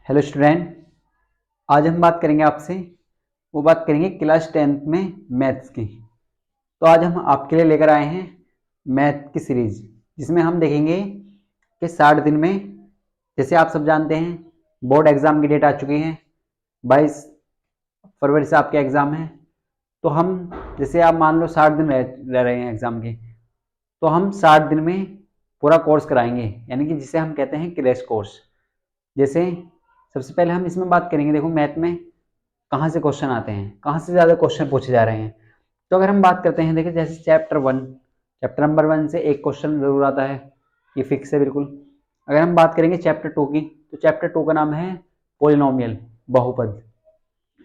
Hello student. आज हम बात करेंगे आपसे बात करेंगे क्लास 10th में मैथ्स की। तो आज हम आपके लिए लेकर आए हैं मैथ की सीरीज, जिसमें हम देखेंगे कि 60 दिन में, जैसे आप सब जानते हैं बोर्ड एग्ज़ाम की डेट आ चुकी है। 22 फरवरी से आपके एग्ज़ाम है। तो हम, जैसे आप मान लो 60 दिन रह रहे हैं एग्ज़ाम के, तो हम 60 दिन में पूरा कोर्स कराएंगे, यानी कि जिसे हम कहते हैं क्रैश कोर्स। जैसे सबसे पहले हम इसमें बात करेंगे, देखो मैथ में कहाँ से क्वेश्चन आते हैं, कहाँ से ज़्यादा क्वेश्चन पूछे जा रहे हैं। तो अगर हम बात करते हैं, देखिए जैसे चैप्टर नंबर 1 से एक क्वेश्चन ज़रूर आता है, ये फिक्स है बिल्कुल। अगर हम बात करेंगे चैप्टर 2 की, तो चैप्टर 2 का नाम है पॉलिनोमियल, बहुपद,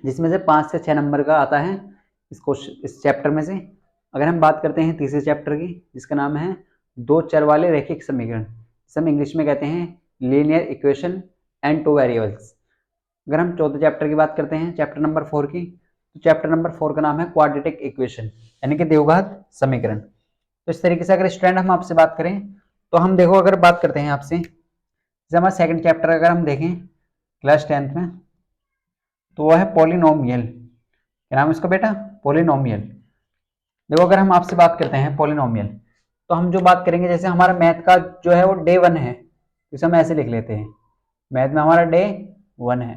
जिसमें से 5 से 6 नंबर का आता है इस चैप्टर में से। अगर हम बात करते हैं तीसरे चैप्टर की, जिसका नाम है दो चर वाले रैखिक समीकरण, जिसे हम इंग्लिश में कहते हैं linear equation and two variables. अगर हम चौथे चैप्टर की बात करते हैं, चैप्टर नंबर 4 की, तो चैप्टर नंबर 4 का नाम है क्वाड्रेटिक इक्वेशन, यानी कि द्विघात समीकरण। तो इस तरीके से अगर स्टूडेंट हम आपसे बात करें, तो हम देखो अगर बात करते हैं आपसे, जैसे हमारा सेकंड चैप्टर अगर हम देखें क्लास 10th में, तो वो है पॉलिनोमियल। क्या नाम है इसका बेटा? पॉलिनोमियल। देखो अगर हम आपसे बात करते हैं पॉलिनोमियल, तो हम जो बात करेंगे, जैसे हमारा मैथ का जो है वो डे 1 है, इसे हम ऐसे लिख लेते हैं, मैथ में हमारा डे 1 है।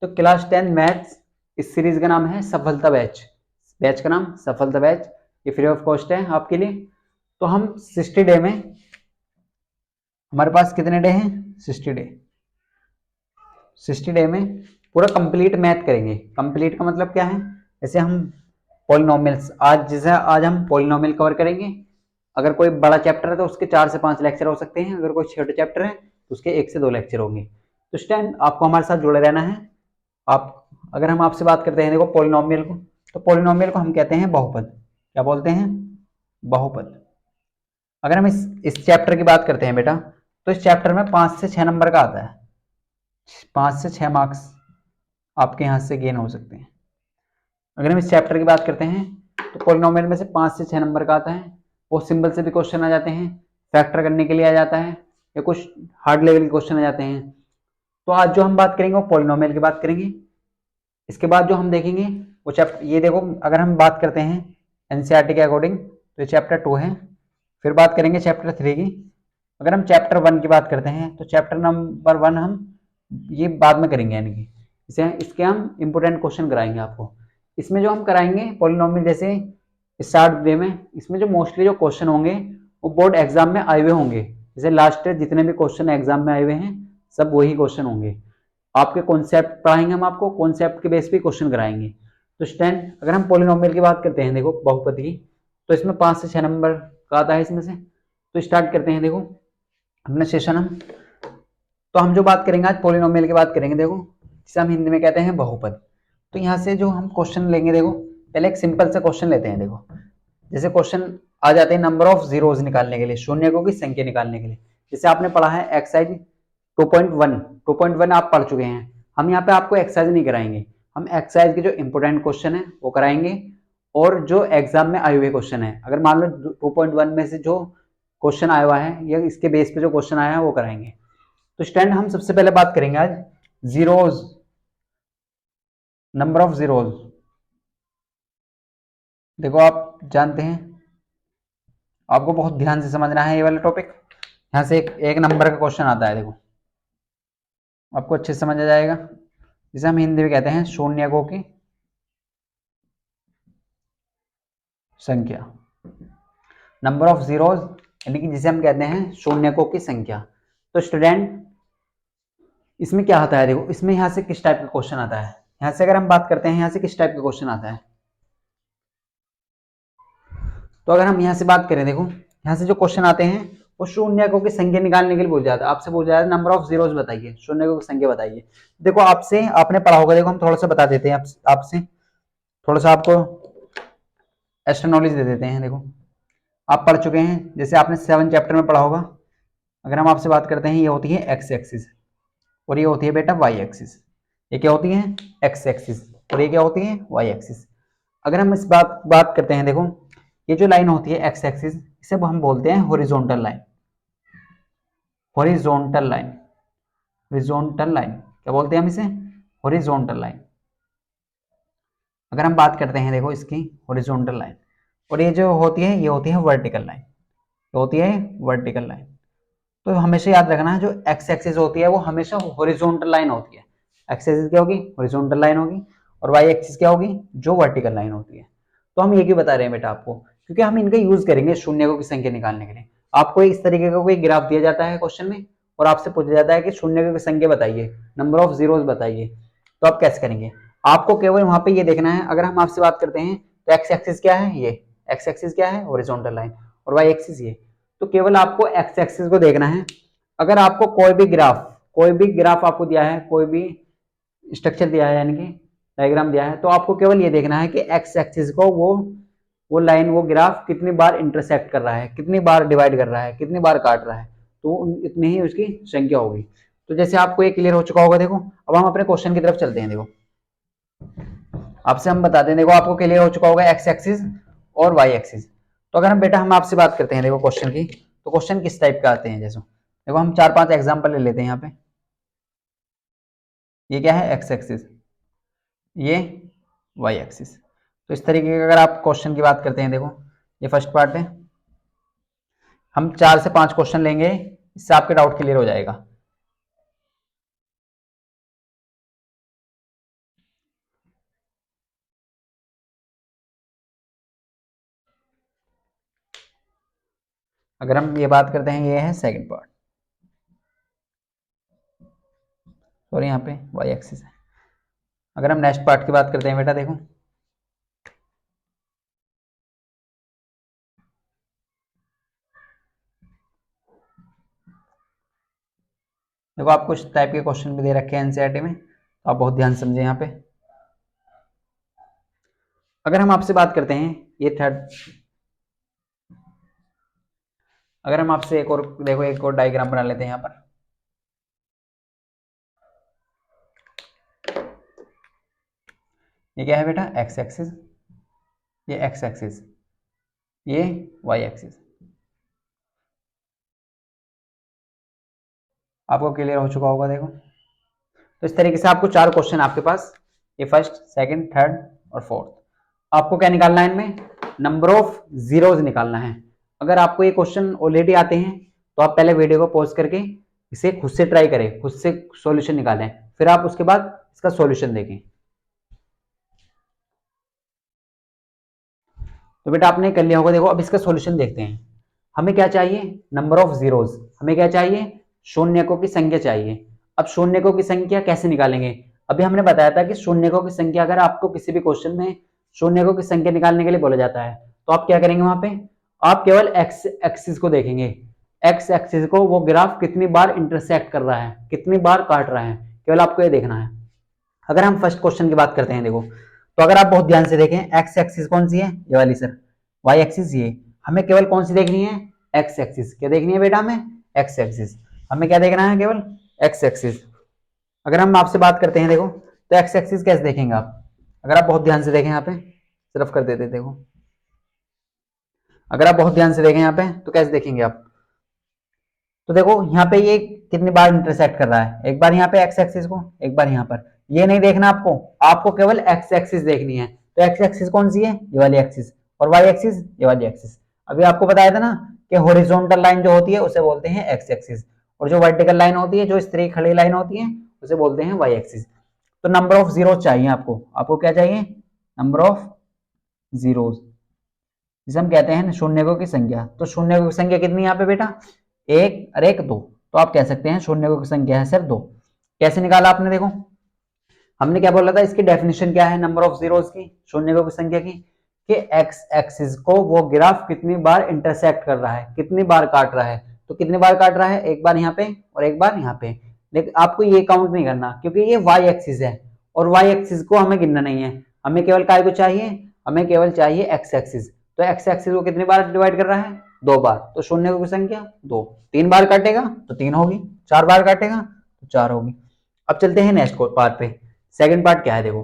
तो क्लास 10 मैथ्स, इस सीरीज का नाम है सफलता बैच। बैच का नाम सफलता बैच, ये फ्री ऑफ कॉस्ट है आपके लिए। तो हम 60 डे में, हमारे पास कितने डे हैं? 60 डे। 60 डे में पूरा कंप्लीट मैथ करेंगे। कंप्लीट का मतलब क्या है? जैसे हम पॉलिनोमियल्स, आज हम पॉलिनोमियल कवर करेंगे। अगर कोई बड़ा चैप्टर है तो उसके 4 से 5 लेक्चर हो सकते हैं, अगर कोई छोटे चैप्टर है तो उसके 1 से 2 लेक्चर होंगे। तो इस टाइम आपको हमारे साथ जुड़े रहना है। आप, अगर हम आपसे बात करते हैं देखो पॉलिनोमियल को, तो पॉलिनोमियल को हम कहते हैं बहुपद। क्या बोलते हैं? बहुपद। अगर हम इस चैप्टर की बात करते हैं बेटा, तो इस चैप्टर में 5 से 6 नंबर का आता है। 5 से 6 मार्क्स आपके यहाँ से गेन हो सकते हैं। अगर हम इस चैप्टर की बात करते हैं, तो पॉलिनोमियल में से 5 से 6 नंबर का आता है। वो सिंबल से भी क्वेश्चन आ जाते हैं, फैक्टर करने के लिए आ जाता है, या कुछ हार्ड लेवल के क्वेश्चन आ जाते हैं। तो आज जो हम बात करेंगे वो पॉलिनोमियल की बात करेंगे। इसके बाद जो हम देखेंगे वो चैप्टर, ये देखो अगर हम बात करते हैं एनसीईआरटी के अकॉर्डिंग, तो ये चैप्टर 2 है। फिर बात करेंगे चैप्टर 3 की। अगर हम चैप्टर 1 की बात करते हैं, तो चैप्टर नंबर 1 हम ये बाद में करेंगे, यानी कि इसके हम इंपोर्टेंट क्वेश्चन कराएंगे आपको। इसमें जो हम कराएंगे पॉलिनोमियल, जैसे स्टार्ट डे में, इसमें जो मोस्टली जो क्वेश्चन होंगे वो बोर्ड एग्जाम में आए हुए होंगे। जैसे लास्ट जितने भी क्वेश्चन एग्जाम में आए हुए हैं, सब वही क्वेश्चन होंगे। आपके कॉन्सेप्ट पढ़ाएंगे, हम आपको कॉन्सेप्ट के बेस पे क्वेश्चन कराएंगे। तो स्टैंड, अगर हम पॉलिनोमियल की बात करते हैं देखो बहुपद की, तो इसमें 5 से 6 नंबर का आता है इसमें से। तो स्टार्ट करते हैं देखो अपना सेशन हम। तो हम जो बात करेंगे आज पॉलिनोमियल की बात करेंगे, देखो जिसे हम हिंदी में कहते हैं बहुपद। तो यहाँ से जो हम क्वेश्चन लेंगे, देखो पहले एक सिंपल सा क्वेश्चन लेते हैं। देखो जैसे क्वेश्चन आ जाते हैं नंबर ऑफ जीरोज निकालने के लिए, शून्यकों की संख्या निकालने के लिए। जैसे आपने पढ़ा है एक्सरसाइज 2.1 आप पढ़ चुके हैं। हम यहाँ पे आपको एक्सरसाइज नहीं कराएंगे, हम एक्सरसाइज के जो इंपोर्टेंट क्वेश्चन है वो कराएंगे, और जो एग्जाम में आए हुए क्वेश्चन है, अगर मान लो 2.1 में से जो क्वेश्चन आया हुआ है या इसके बेस पे जो क्वेश्चन आया है वो कराएंगे। तो स्टैंड हम सबसे पहले बात करेंगे आज जीरोज, नंबर ऑफ जीरोज। देखो आप जानते हैं, आपको बहुत ध्यान से समझना है ये वाला टॉपिक। यहाँ से एक नंबर का क्वेश्चन आता है, देखो आपको अच्छे से समझ आ जाएगा। जिसे हम हिंदी में कहते हैं शून्यकों की संख्या, नंबर ऑफ जीरोज, यानी कि जिसे हम कहते हैं शून्यकों की संख्या। तो स्टूडेंट इसमें क्या आता है, देखो इसमें यहाँ से किस टाइप का क्वेश्चन आता है। यहाँ से अगर हम बात करते हैं, यहाँ से किस टाइप का क्वेश्चन आता है, तो अगर हम यहाँ से बात करें, देखो यहाँ से जो क्वेश्चन आते हैं वो शून्यकों की संख्या निकालने के लिए बोल जाता है। आपसे बोल जाता है नंबर ऑफ जीरोज बताइए, शून्यकों की संख्या बताइए। देखो आपसे आपने पढ़ा होगा, देखो हम थोड़ा सा बता देते हैं आपसे थोड़ा सा आपको एक्स्ट्रा नॉलेज दे देते हैं। देखो आप पढ़ चुके हैं, जैसे आपने 7 चैप्टर में पढ़ा होगा। अगर हम आपसे बात करते हैं, ये होती है एक्स एक्सिस और ये होती है बेटा वाई एक्सिस। ये क्या होती है? एक्स एक्सिस, और ये क्या होती है? Y axis. अगर हम इस बात करते हैं, देखो ये जो लाइन होती है एक्स एक्सिस, इसे हम बोलते हैं horizontal line. Horizontal line, horizontal line. क्या बोलते हैं हम इसे? Horizontal line. अगर हम बात करते हैं देखो इसकी हॉरिजॉन्टल लाइन, और ये जो होती है ये होती है वर्टिकल लाइन, होती है वर्टिकल लाइन। तो हमेशा याद रखना है जो एक्स एक्सिस होती है वो हमेशा हॉरिजॉन्टल लाइन होती है। एक्स एक्सिस क्या होगी? हॉरिजॉन्टल लाइन होगी, और वाई एक्सिस क्या होगी? जो वर्टिकल लाइन होती है। तो हम ये क्यों बता रहे हैं बेटा आपको? क्योंकि हम इनका यूज करेंगे शून्यकों की संख्या निकालने के लिए। आपको इस तरीके का कोई ग्राफ दिया जाता है क्वेश्चन में, और आपसे पूछा जाता है कि शून्यकों की संख्या बताइए, नंबर ऑफ जीरोस बताइए, तो आप कैसे करेंगे? आपको केवल वहां पे ये देखना है, अगर हम आपसे बात करते हैं तो एक्स एक्सिस क्या है? ये एक्स एक्सिस क्या है? Horizontal line. और वाई एक्सिस ये। तो केवल आपको एक्स एक्सिस को देखना है। अगर आपको कोई भी ग्राफ आपको दिया है, कोई भी स्ट्रक्चर दिया है, यानी कि डायग्राम दिया है, तो आपको केवल ये देखना है कि एक्स एक्सिस को वो लाइन, वो ग्राफ कितनी बार इंटरसेक्ट कर रहा है, कितनी बार डिवाइड कर रहा है, कितनी बार काट रहा है, तो इतनी ही उसकी संख्या होगी। तो जैसे आपको ये क्लियर हो चुका होगा, देखो अब हम अपने क्वेश्चन की तरफ चलते हैं। देखो आपसे हम बताते हैं, देखो आपको क्लियर हो चुका होगा एक्स एक्सिस और वाई एक्सिस। तो अगर हम आपसे बात करते हैं देखो क्वेश्चन की, तो क्वेश्चन किस टाइप के आते हैं? जैसे देखो हम 4-5 एग्जांपल ले लेते हैं यहाँ पे। ये क्या है? एक्स एक्सिस, ये वाई एक्सिस। तो इस तरीके का अगर आप क्वेश्चन की बात करते हैं, देखो ये फर्स्ट पार्ट है। हम 4 से 5 क्वेश्चन लेंगे, इससे आपके डाउट क्लियर हो जाएगा। अगर हम ये बात करते हैं, ये है सेकंड पार्ट, और यहाँ पे वाई एक्सिस है। अगर हम नेक्स्ट पार्ट की बात करते हैं बेटा, देखो देखो आपको इस टाइप के क्वेश्चन भी दे रखे हैं एनसीईआरटी में, तो आप बहुत ध्यान समझे यहाँ पे। अगर हम आपसे बात करते हैं ये थर्ड, अगर हम आपसे एक और देखो, एक और डायग्राम बना लेते हैं यहाँ पर। ये क्या है बेटा? एक्स एक्सिस, ये एक्स एक्सिस, ये वाई एक्सिस। आपको क्लियर हो चुका होगा। देखो तो इस तरीके से आपको 4 क्वेश्चन आपके पास, ये फर्स्ट, सेकंड, थर्ड और फोर्थ। आपको क्या निकालना है इनमें? नंबर ऑफ जीरोज निकालना है। अगर आपको ये क्वेश्चन ऑलरेडी आते हैं तो आप पहले वीडियो को पॉज करके इसे खुद से ट्राई करें, खुद से सॉल्यूशन निकालें, फिर आप उसके बाद इसका सॉल्यूशन देखें। तो बेटा आपने कर लिया होगा। देखो अब इसका सॉल्यूशन देखते हैं। हमें क्या चाहिए? Number of zeros. हमें क्या चाहिए? शून्यकों की संख्या चाहिए। अब शून्यकों की संख्या कैसे निकालेंगे? अभी हमने बताया था कि शून्यकों की संख्या, अगर आपको किसी भी क्वेश्चन में शून्यकों की संख्या निकालने के लिए बोला जाता है, तो आप क्या करेंगे? वहां पे आप केवल एक्स एक्सिस को देखेंगे। एक्स एक्सिस को वो ग्राफ कितनी बार इंटरसेक्ट कर रहा है, कितनी बार काट रहा है, केवल आपको ये देखना है। अगर हम फर्स्ट क्वेश्चन की बात करते हैं, देखो तो अगर आप बहुत ध्यान से देखें, एक्स एक्सिस कौन सी है? ये वाली सर। वाई एक्सिस ये। हमें केवल कौन सी देखनी है? X axis. क्या देखनी है बेटा हमें? X axis. हमें क्या देखना है? केवल एक्स एक्सिस। अगर हम आपसे बात करते हैं, देखो तो एक्स एक्सिस कैसे देखेंगे आप? अगर आप बहुत ध्यान से देखें, यहाँ पे सिर्फ कर देते, देखो अगर आप बहुत ध्यान से देखें यहाँ पे, तो कैसे देखेंगे आप? तो देखो यहाँ पे ये कितनी बार इंटरसेक्ट कर रहा है, एक बार यहाँ पे एक्स एक्सिस को, एक बार यहाँ पर। ये नहीं देखना आपको, आपको केवल एक्स एक्सिस देखनी है। तो एक्स एक्सिस कौन सी है? ये वाली एक्सिस। और वाई एक्सिस ये वाली एक्सिस। अभी आपको बताया था ना कि हॉरिजॉन्टल लाइन जो होती है उसे बोलते हैं एक्स एक्सिस, और जो वर्टिकल लाइन होती है, जो इस तरह की खड़ी लाइन होती है, उसे बोलते हैं वाई एक्सिस। तो नंबर ऑफ जीरो चाहिए आपको। आपको क्या चाहिए? नंबर ऑफ जीरोस, जिसे हम कहते हैं शून्यकों की संख्या। तो शून्यकों की संख्या कितनी है यहाँ पे बेटा? एक और एक दो। तो आप कह सकते हैं शून्यकों की संख्या है सर 2। कैसे निकाला आपने? देखो हमने क्या बोला था, इसकी डेफिनेशन क्या है नंबर ऑफ जीरोस की, शून्यकों की संख्या की, कि एक्स एक्सिस को वो ग्राफ कितनी बार इंटरसेक्ट कर रहा है, कितनी बार काट रहा है। तो कितनी बार काट रहा है? एक बार यहाँ पे और एक बार यहाँ पे। लेकिन आपको ये काउंट नहीं करना, क्योंकि ये वाई एक्सिस है, और वाई एक्सिस को हमें गिनना नहीं है। हमें केवल काय को चाहिए? हमें केवल चाहिए एक्स एक्सिस। तो एक्स एक्सिस को कितनी बार डिवाइड कर रहा है? 2 बार। तो शून्य की संख्या 2। 3 बार काटेगा तो 3 होगी, 4 बार काटेगा तो 4 होगी। अब चलते हैं नेक्स्ट पार्ट पे। सेकंड पार्ट क्या है? देखो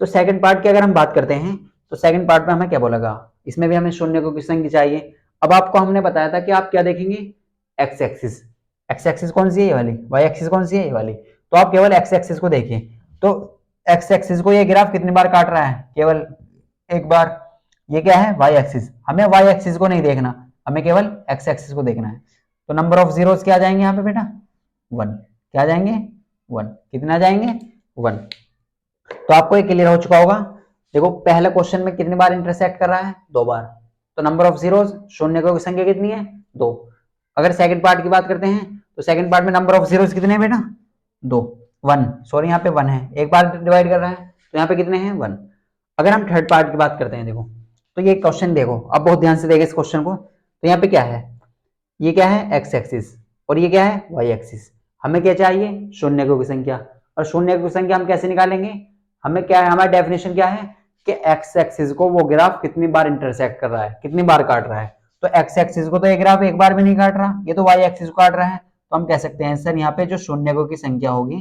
तो सेकंड पार्ट की अगर हम बात करते हैं, तो सेकंड पार्ट में हमें क्या बोला? इसमें भी हमें शून्य की संख्या चाहिए। अब आपको हमने बताया था कि आप क्या देखेंगे? X axis. एक्स एक्सिस कौन सी है? ये वाली। वाई एक्सिस कौन सी है? ये वाली। तो आप केवल एक्स एक्सिस को देखिए, तो एक्स एक्सिस को ये ग्राफ कितनी बार काट रहा है, केवल एक बार। ये क्या है, वाई एक्सिस, हमें वाई एक्सिस को नहीं देखना, हमें केवल एक्स एक्सिस को देखना है। तो नंबर ऑफ जीरोस क्या आ जाएंगे यहाँ पे बेटा, 1। क्या आ जाएंगे, 1। कितने आ जाएंगे, 1। तो आपको ये क्लियर हो चुका होगा। देखो पहले क्वेश्चन में कितनी बार इंटरसेक्ट कर रहा है, 2 बार। तो नंबर ऑफ जीरोस, शून्य की संख्या कितनी है, 2। अगर सेकंड पार्ट की बात करते हैं तो सेकंड पार्ट में नंबर ऑफ जीरोस कितने हैं बेटा, 2, 1, सॉरी यहाँ पे 1 है, एक बार डिवाइड कर रहा है, तो यहाँ पे कितने हैं, 1। अगर हम थर्ड पार्ट की बात करते हैं, देखो तो ये क्वेश्चन देखो, अब बहुत ध्यान से देखिए इस क्वेश्चन को। तो यहाँ पे क्या है, ये क्या है, एक्स एक्सिस, और ये क्या है, वाई एक्सिस। हमें क्या चाहिए, शून्यकों की संख्या। और शून्यकों की संख्या हम कैसे निकालेंगे, हमें क्या है, हमारा डेफिनेशन क्या है कि एक्स एक्सिस को वो ग्राफ कितनी बार इंटरसेक्ट कर रहा है, कितनी बार काट रहा है। तो एक्स एक्सिस को तो ये ग्राफ एक बार भी नहीं काट रहा, ये तो वाई एक्सिस को काट रहा है। तो हम कह सकते हैं सर यहाँ पे जो शून्यकों की संख्या होगी,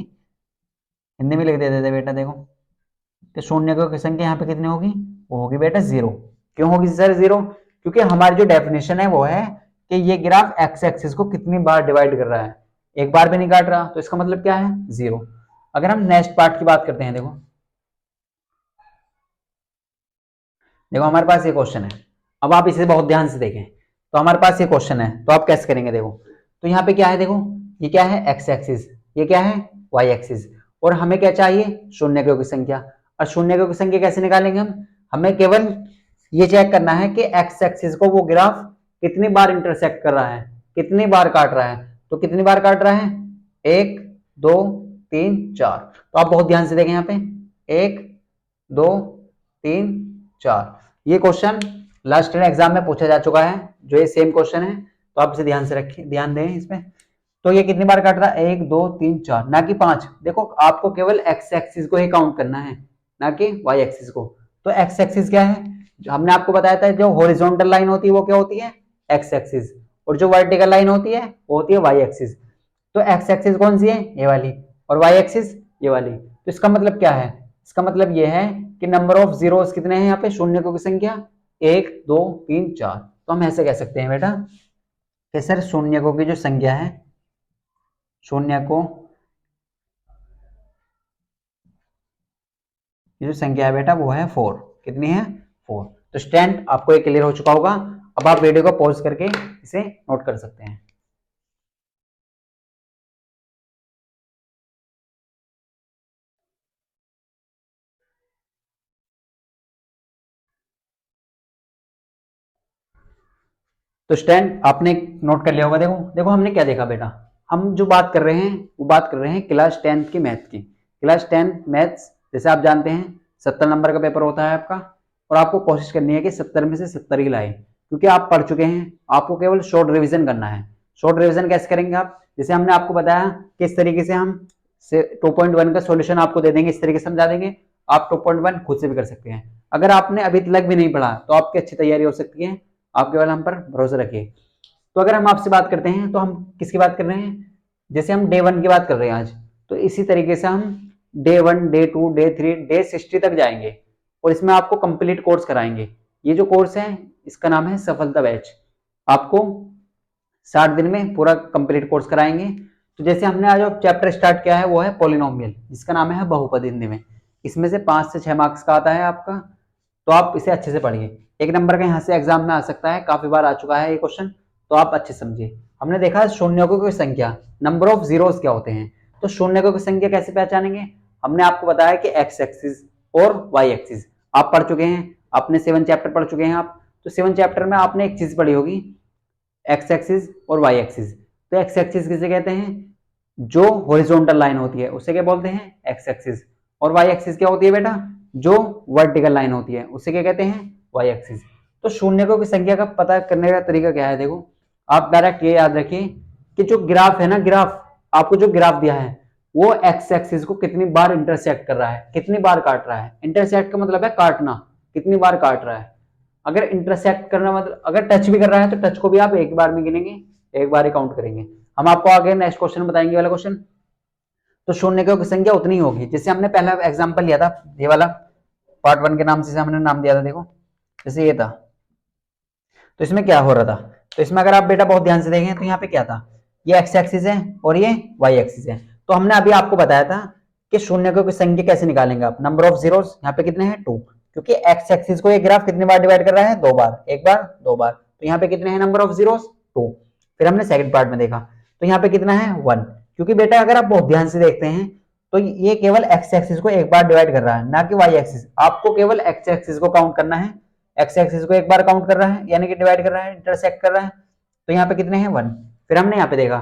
हिंदी में लिख देते थे बेटा, देखो तो शून्यकों की संख्या यहाँ पे कितनी होगी, वो होगी बेटा 0। क्यों होगी सर 0, क्योंकि हमारी जो डेफिनेशन है वो है कि ये ग्राफ एक्स एक्सिस को कितनी बार डिवाइड कर रहा है, एक बार भी नहीं काट रहा, तो इसका मतलब क्या है, 0। अगर हम नेक्स्ट पार्ट की बात करते हैं, देखो देखो हमारे पास ये क्वेश्चन है, अब आप इसे बहुत ध्यान से देखें। तो हमारे पास ये क्वेश्चन है, तो आप कैसे करेंगे, देखो तो यहाँ पे क्या है, देखो ये क्या है, एक्स एक्सिस, ये क्या है, वाई एक्सिस, और हमें क्या चाहिए, शून्यकों की संख्या। और शून्यकों की संख्या कैसे निकालेंगे हम, हमें केवल ये चेक करना है कि एक्स एक्सिस को वो ग्राफ कितनी बार इंटरसेक्ट कर रहा है, कितनी बार काट रहा है। तो कितनी बार काट रहा है, 1, 2, 3, 4। तो आप बहुत ध्यान से देखें यहाँ पे, 1, 2, 3, 4। ये क्वेश्चन लास्ट ईयर एग्जाम में पूछा जा चुका है, जो ये सेम क्वेश्चन है, तो आप इसे ध्यान से रखिए, ध्यान दें इसमें। तो ये कितनी बार काट रहा है, 1, 2, 3, 4, ना कि 5। देखो आपको केवल एक्स एक्सिस को ही काउंट करना है, ना कि वाई एक्सिस को। तो एक्स एक्सिस क्या है, जो हमने आपको बताया था, जो हॉरिजॉन्टल लाइन होती है वो क्या होती है, एक्स एक्सिस, और जो वर्टिकल लाइन होती है वो होती है वाई एक्सिस। तो एक्स एक्सिस कौन सी है, ये वाली, और वाई एक्सिस ये वाली। तो इसका मतलब क्या है, इसका मतलब ये है कि नंबर ऑफ जीरोस कितने हैं यहाँ पे, शून्यकों की संख्या 1, 2, 3, 4। तो हम ऐसे कह सकते हैं बेटा कि सर शून्यकों की जो संख्या है, शून्यकों की जो संख्या है बेटा वो है 4। कितनी है, 4। तो स्टैंड आपको ये क्लियर हो चुका होगा। अब आप वीडियो को पॉज करके इसे नोट कर सकते हैं। तो स्टैंड आपने नोट कर लिया होगा। देखो देखो हमने क्या देखा बेटा, हम जो बात कर रहे हैं वो बात कर रहे हैं क्लास 10th की मैथ की। क्लास 10th मैथ्स जैसे आप जानते हैं 70 नंबर का पेपर होता है आपका, और आपको कोशिश करनी है कि 70 में से 70 ही लाए, क्योंकि आप पढ़ चुके हैं, आपको केवल शॉर्ट रिविजन करना है। शॉर्ट रिविजन कैसे करेंगे आप, जैसे हमने आपको बताया किस तरीके से हम 2.1 का सॉल्यूशन आपको दे देंगे, इस तरीके से समझा देंगे। आप 2.1 खुद से भी कर सकते हैं। अगर आपने अभी तक भी नहीं पढ़ा तो आपकी अच्छी तैयारी हो सकती है, आप केवल हम पर भरोसा रखिए। तो अगर हम आपसे बात करते हैं तो हम किसकी बात कर रहे हैं, जैसे हम डे 1 की बात कर रहे हैं आज, तो इसी तरीके से हम डे 1, डे 2, डे 3, डे 60 तक जाएंगे, और इसमें आपको कंप्लीट कोर्स कराएंगे। ये जो कोर्स है इसका नाम है सफलता बैच। आपको 60 दिन में पूरा कंप्लीट कोर्स कराएंगे। तो जैसे हमने आज चैप्टर स्टार्ट किया है वो है पॉलिनोमियल, जिसका नाम है बहुपद हिंदी में। इसमें से 5 से 6 मार्क्स का आता है आपका, तो आप इसे अच्छे से पढ़िए। 1 नंबर का यहाँ से एग्जाम में आ सकता है, काफी बार आ चुका है ये क्वेश्चन, तो आप अच्छे समझिए। हमने देखा शून्यकों की संख्या, नंबर ऑफ जीरोस क्या होते हैं। तो शून्यकों की संख्या कैसे पहचानेंगे, हमने आपको बताया कि एक्स एक्सिस और वाई एक्सिस आप पढ़ चुके हैं, आपने 7 चैप्टर पढ़ चुके हैं आप। तो 7 चैप्टर में आपने एक चीज पढ़ी होगी, एक्स एक्सिस और वाई एक्सिस। तो एक्स एक्सिस किसे कहते हैं, जो हॉरिजॉन्टल लाइन होती है उसे क्या बोलते हैं, एक्स एक्सिस। और वाई एक्सिस क्या होती है बेटा, जो वर्टिकल लाइन होती है उसे क्या कहते हैं, वाई एक्सिस। तो शून्यकों की संख्या का पता करने का तरीका क्या है, देखो आप डायरेक्ट ये याद रखिए कि जो ग्राफ है ना, ग्राफ आपको जो ग्राफ दिया है वो एक्स एक्सिस को कितनी बार इंटरसेक्ट कर रहा है, कितनी बार काट रहा है। इंटरसेक्ट का मतलब है काटना, कितनी बार काट रहा है। अगर इंटरसेक्ट करना मतलब अगर टच भी कर रहा है तो टच को भी आप एक बार में गिनेंगे, एक बार ही काउंट करेंगे। हम आपको आगे नेक्स्ट क्वेश्चन बताएंगे, वाला क्वेश्चन। तो शून्यकों की संख्या उतनी ही होगी, जैसे हमने पहला एग्जांपल लिया था ये वाला, पार्ट 1 के नाम से हमने नाम दिया था। देखो जैसे ये था, तो इसमें क्या हो रहा था, तो इसमें अगर आप बेटा बहुत ध्यान से देखें तो यहाँ पे क्या था, ये एक्स एक्सिस है और ये वाई एक्सिस है। तो हमने अभी आपको बताया था कि शून्यकों की संख्या कैसे निकालेंगे आप, नंबर ऑफ जीरोस यहाँ पे कितने हैं 2, क्योंकि एक्स एक्सिस को ये ग्राफ कितनी बार डिवाइड कर रहा है, 2 बार, एक बार 2 बार, तो यहाँ पे कितने हैं नंबर ऑफ जीरोस 2। फिर हमने सेकंड पार्ट में देखा तो यहाँ पे कितना है 1, क्योंकि बेटा अगर आप बहुत ध्यान से देखते हैं तो ये केवल एक्स एक्सिस को एक बार डिवाइड कर रहा है, ना कि वाई एक्सिस। आपको केवल एक्स एक्सिस को काउंट करना है, एक्स एक्सिस को एक बार काउंट कर रहा है यानी कि डिवाइड कर रहा है, इंटरसेक्ट कर रहा है। तो यहाँ पे कितने हैं 1। फिर हमने यहाँ पे देखा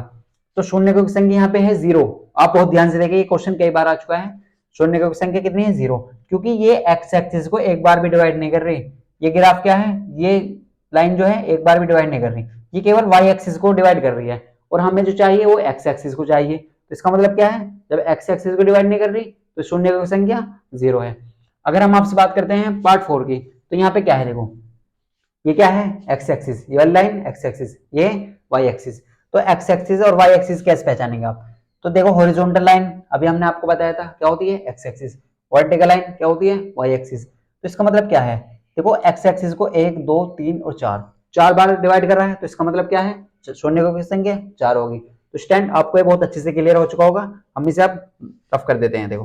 तो शून्यकों की संख्या यहाँ पे है 0। आप बहुत ध्यान से देखिए, ये क्वेश्चन कई बार आ चुका है। शून्यकों की संख्या कितनी है 0, क्योंकि ये एक्स एक्सिस को एक बार भी डिवाइड नहीं कर रही। ये ग्राफ क्या है, ये लाइन जो है एक बार भी डिवाइड नहीं कर रही, ये केवल वाई एक्सिस को डिवाइड कर रही है, और हमें जो चाहिए वो एक्स एक्सिस को चाहिए। तो इसका मतलब क्या है, जब एक्स एक्सिस को डिवाइड नहीं कर रही तो शून्यकों की संख्या 0 है। अगर हम आपसे बात करते हैं पार्ट 4 की, तो यहाँ पे क्या है, देखो ये क्या है एक्स एक्सिस, ये वाली लाइन एक्स एक्सिस, ये वाई एक्सिस। तो एक्स एक्सिस और वाई एक्सिस कैसे पहचानेंगे आप, तो देखो हॉरिजॉन्टल लाइन अभी हमने आपको बताया था क्या होती है एक्स एक्सिस, वर्टिकल लाइन क्या होती है वाई एक्सिस। तो इसका मतलब क्या है, देखो एक्स एक्सिस को 1 2 3 और 4 बार डिवाइड कर रहा है, तो इसका मतलब क्या है शून्यकों की संख्या 4 होगी। तो स्टैंड आपको ये बहुत अच्छे से क्लियर हो चुका होगा, हम इसे अब रफ कर देते हैं। देखो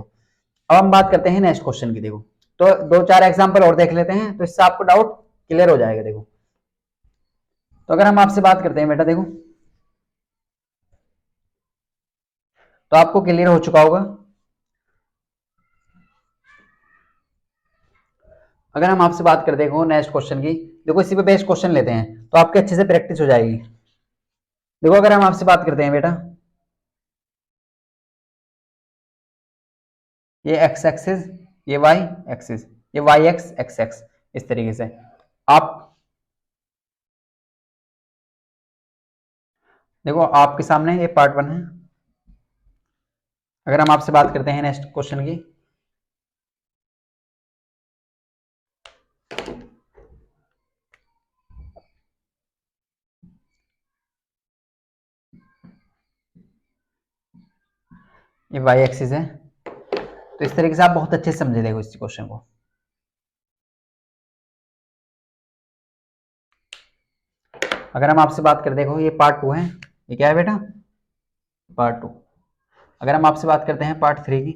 अब हम बात करते हैं नेक्स्ट क्वेश्चन की। देखो तो 2-4 एग्जांपल और देख लेते हैं, तो इससे आपको डाउट क्लियर हो जाएगा। देखो तो अगर हम आपसे बात करते हैं बेटा, देखो तो आपको क्लियर हो चुका होगा। अगर हम आपसे बात कर देखो नेक्स्ट क्वेश्चन की, देखो इसी पे बेस्ट क्वेश्चन लेते हैं तो आपके अच्छे से प्रैक्टिस हो जाएगी। देखो अगर हम आपसे बात करते हैं बेटा, ये एक्स एक्सिस, ये वाई एक्सिस, ये वाई एक्स एक्स एक्स, इस तरीके से आप देखो आपके सामने ये पार्ट 1 है। अगर हम आपसे बात करते हैं नेक्स्ट क्वेश्चन की, ये वाई एक्सिस है, तो इस तरीके से आप बहुत अच्छे से समझे देखो इस क्वेश्चन को। अगर हम आपसे बात करें, देखो ये पार्ट 2 है, ये क्या है बेटा पार्ट 2। अगर हम आपसे बात करते हैं पार्ट 3 की,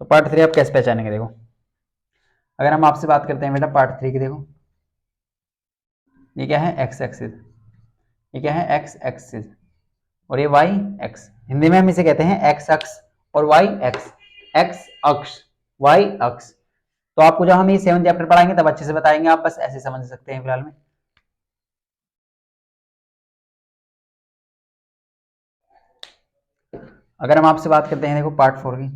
तो पार्ट 3 आप कैसे पहचानेंगे। देखो अगर हम आपसे बात करते हैं बेटा पार्ट 3 की, देखो ये क्या है एक्स एक्सिस, ये क्या है एक्स एक्सिस, और ये वाई एक्स। हिंदी में हम इसे कहते हैं एक्स अक्ष और वाई एक्स, एक्स अक्ष वाई अक्ष। तो आपको जब हम ये 7 चैप्टर पढ़ाएंगे तब अच्छे से बताएंगे, आप बस ऐसे समझ सकते हैं फिलहाल में। अगर हम आपसे बात करते हैं देखो पार्ट 4 की,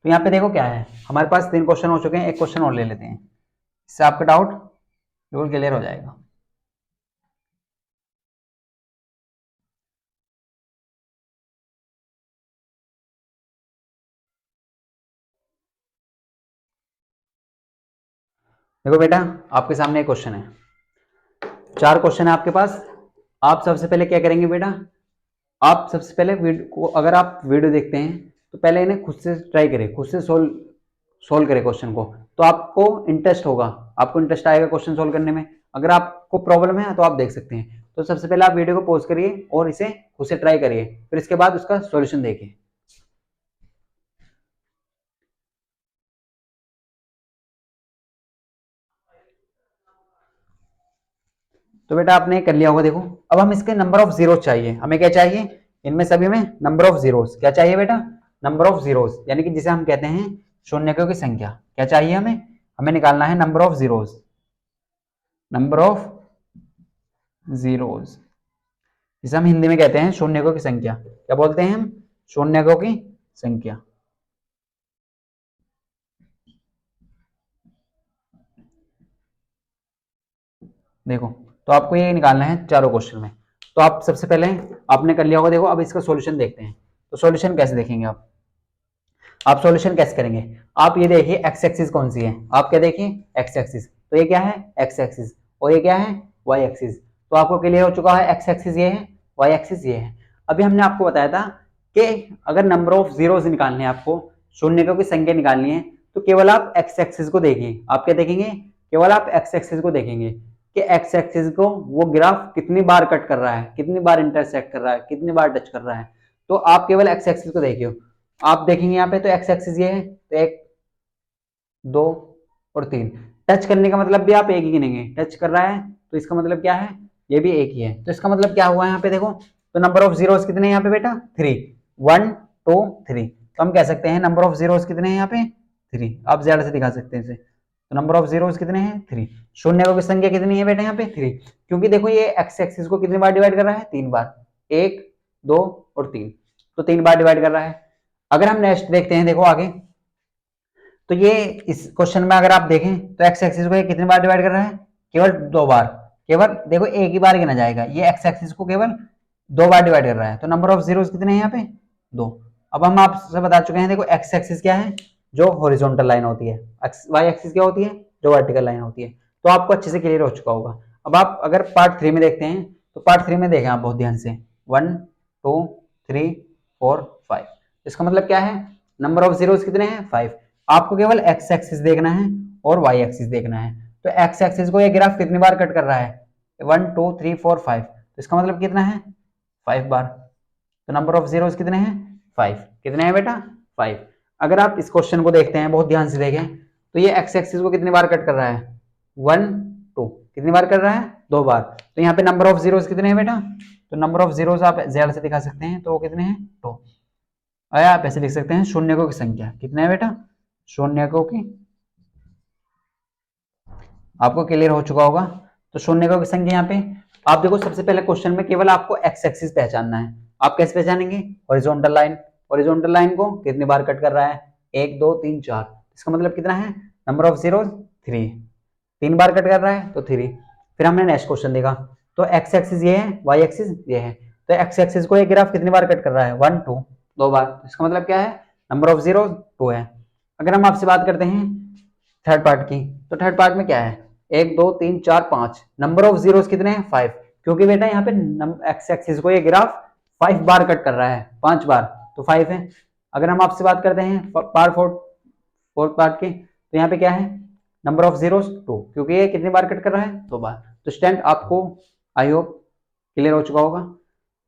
तो यहाँ पे देखो क्या है, हमारे पास 3 क्वेश्चन हो चुके हैं, एक क्वेश्चन और ले लेते हैं, इससे आपका डाउट बिल्कुल क्लियर हो जाएगा। देखो बेटा आपके सामने एक क्वेश्चन है, 4 क्वेश्चन है आपके पास। आप सबसे पहले क्या करेंगे बेटा, आप सबसे पहले वीडियो को, अगर आप वीडियो देखते हैं तो पहले इन्हें खुद से ट्राई करें, खुद से सोल्व करें क्वेश्चन को, तो आपको इंटरेस्ट होगा, आपको इंटरेस्ट आएगा क्वेश्चन सोल्व करने में। अगर आपको प्रॉब्लम है तो आप देख सकते हैं। तो सबसे पहले आप वीडियो को पॉज करिए और इसे खुद से ट्राई करिए, फिर इसके बाद उसका सॉल्यूशन देखिए। तो बेटा आपने कर लिया होगा। देखो अब हम इसके नंबर ऑफ जीरोस चाहिए, हमें क्या चाहिए, इनमें सभी में नंबर ऑफ जीरोस क्या चाहिए बेटा, नंबर ऑफ जीरोस, यानी कि जिसे हम कहते हैं शून्यकों की संख्या। क्या चाहिए हमें, हमें निकालना है number of zeros, number of zeros, जिसे हम हिंदी में कहते हैं शून्यकों की संख्या। क्या बोलते हैं हम, शून्यकों की संख्या। देखो तो आपको ये निकालना है चारों क्वेश्चन में। तो आप सबसे पहले आपने कर लिया होगा। देखो अब इसका सॉल्यूशन देखते हैं। तो सॉल्यूशन कैसे देखेंगे आप सॉल्यूशन कैसे करेंगे, आप ये देखिए एक्स एक्सिस कौन सी है, आप क्या देखिए एक्स एक्सिस, तो ये क्या है एक्स एक्सिस, और ये क्या है वाई एक्सिस। तो आपको क्लियर हो चुका है, एक्स एक्सिस ये है, वाई एक्सिस ये है। अभी हमने आपको बताया था कि अगर नंबर ऑफ जीरोस निकालने हैं, आपको शून्यकों की संख्या निकालनी है, तो केवल आप एक्स एक्सिस को देखिए। आप क्या देखेंगे, केवल आप एक्स एक्सिस को देखेंगे कि एक्स एक्सिस को वो ग्राफ कितनी बार कट कर रहा है, कितनी बार इंटरसेक्ट कर रहा है, कितनी बार टच कर रहा है। तो आप केवल एक्स एक्सिस को देखिए, आप देखेंगे यहाँ पे तो एक्स एक्सिस ये है, तो 1 2 और 3। टच करने का मतलब भी आप एक ही गिनेंगे, टच कर रहा है तो इसका मतलब क्या है, ये भी एक ही है। तो इसका मतलब क्या हुआ यहाँ पे देखो, तो नंबर ऑफ जीरोस कितने हैं यहाँ पे बेटा, 3, 1 2 3। तो हम कह सकते हैं नंबर ऑफ जीरोस कितने हैं यहाँ पे, 3। आप ज्यादा से दिखा सकते हैं इसे, तो नंबर ऑफ जीरोस कितने हैं, 3। शून्य की संख्या कितनी है बेटा यहाँ पे, 3, क्योंकि देखो ये एक्स एक्सिस को कितनी बार डिवाइड कर रहा है, 3 बार, 1 2 और 3, तो 3 बार डिवाइड कर रहा है। अगर हम नेक्स्ट देखते हैं देखो आगे, तो ये इस क्वेश्चन में अगर आप देखें तो एक्स एक्सिस को ये कितनी बार डिवाइड कर रहा है, केवल 2 बार, केवल देखो एक ही बार गिना जाएगा, ये एक्स एक्सिस को केवल 2 बार डिवाइड कर रहा है। तो नंबर ऑफ जीरोस कितने हैं यहाँ पे, 2। अब हम आपसे बता चुके हैं देखो एक्स एक्सिस क्या है, जो हॉरिजॉन्टल लाइन होती है, वाई एक्सिस क्या होती है, जो वर्टिकल लाइन होती है। तो आपको अच्छे से क्लियर हो चुका होगा। अब आप अगर पार्ट 3 में देखते हैं, तो पार्ट 3 में देखें आप बहुत ध्यान से, 1 2 3 4 5, इसका मतलब क्या है, नंबर ऑफ जीरोस कितने हैं, 5। आपको केवल एक्स एक्सिस देखना है और वाई एक्सिस देखना है। तो एक्स एक्सिस को ये ग्राफ कितनी बार कट कर रहा है, 1 2 3 4 5, तो इसका मतलब कितना है, 5 बार। तो नंबर ऑफ जीरोस कितने हैं, 5। कितने हैं बेटा, 5। अगर आप इस क्वेश्चन को देखते हैं, बहुत ध्यान से देखें, तो ये एक्स एक्सिस को कितनी बार कट कर रहा है, 1 2, कितनी बार कर रहा है, 2 बार। तो यहाँ पे नंबर ऑफ जीरोस कितने हैं बेटा, तो नंबर ऑफ जीरोस आप जेड से दिखा सकते हैं, तो वो कितने हैं, 2। या आप ऐसे लिख सकते हैं शून्यकों की संख्या कितने है बेटा, शून्यकों की, आपको क्लियर हो चुका होगा। तो शून्यकों की संख्या यहाँ पे आप देखो, सबसे पहले क्वेश्चन में केवल आपको एक्स एक्सिस पहचानना है। आप कैसे पहचानेंगे, हॉरिजॉन्टल लाइन, हॉरिजॉन्टल लाइन को कितनी बार कट कर रहा है, 1 2 3 4, इसका मतलब कितना है, number of zero 3, 3 bar cut कर रहा है तो 3। फिर हमने नेक्स्ट क्वेश्चन देखा, तो एक्स एक्सिस ये है, वाई एक्सिस ये है, तो एक्स एक्सिस को ये ग्राफ कितनी बार कट कर रहा है, 1 2, 2 बार, इसका मतलब क्या है, नंबर ऑफ जीरो 2 है। अगर हम आपसे बात करते हैं थर्ड पार्ट की, तो थर्ड पार्ट में क्या है, 1 2 3 4 5, नंबर ऑफ जीरोस कितने हैं, 5, क्योंकि बेटा यहाँ पे एक्स एक्सिस को ये ग्राफ 5 बार कट कर रहा है, 5 बार, तो 5 है। अगर हम आपसे बात करते हैं पार्ट फोर्थ पार्ट के, तो यहाँ पे क्या है, नंबर ऑफ जीरोस 2, क्योंकि ये कितनी बार कट कर रहा है, 2 बार। तो स्टूडेंट आपको आई होप क्लियर हो चुका होगा।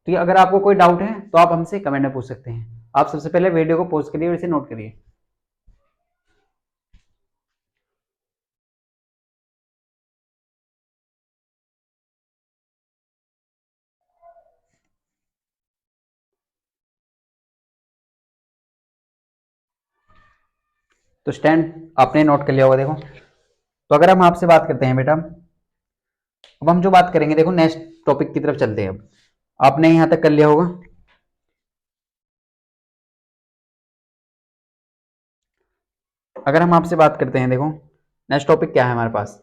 तो अगर आपको कोई डाउट है तो आप हमसे कमेंट में पूछ सकते हैं। आप सबसे पहले वीडियो को पॉज करिए और इसे नोट करिए। तो स्टैंड आपने नोट कर लिया होगा देखो। तो अगर हम आपसे बात करते हैं बेटा, अब हम जो बात करेंगे देखो, नेक्स्ट टॉपिक की तरफ चलते हैं। अब आपने यहां तक कर लिया होगा। अगर हम आपसे बात करते हैं देखो, नेक्स्ट टॉपिक क्या है हमारे पास,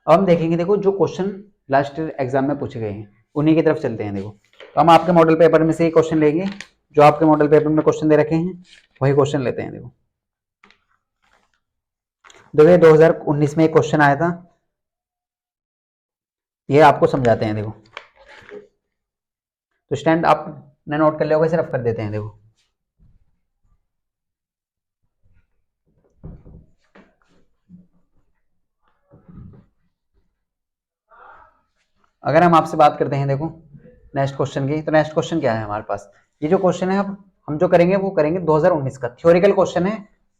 अब हम देखेंगे देखो जो क्वेश्चन लास्ट एग्जाम में पूछे गए हैं उन्हीं की तरफ चलते हैं देखो। तो हम आपके मॉडल पेपर में से ही क्वेश्चन लेंगे, जो आपके मॉडल पेपर में क्वेश्चन दे रखे हैं वही क्वेश्चन लेते हैं देखो। देखो 2019 में एक क्वेश्चन आया था, ये आपको समझाते हैं देखो। तो स्टैंड आपने नोट कर लिया होगा, सिर्फ कर देते हैं देखो। अगर हम आपसे बात करते हैं देखो नेक्स्ट क्वेश्चन की, तो नेक्स्ट क्वेश्चन क्या है हमारे पास, ये जो क्वेश्चन है अब हम जो करेंगे वो करेंगे 2019 का थ्योरिकल क्वेश्चन है,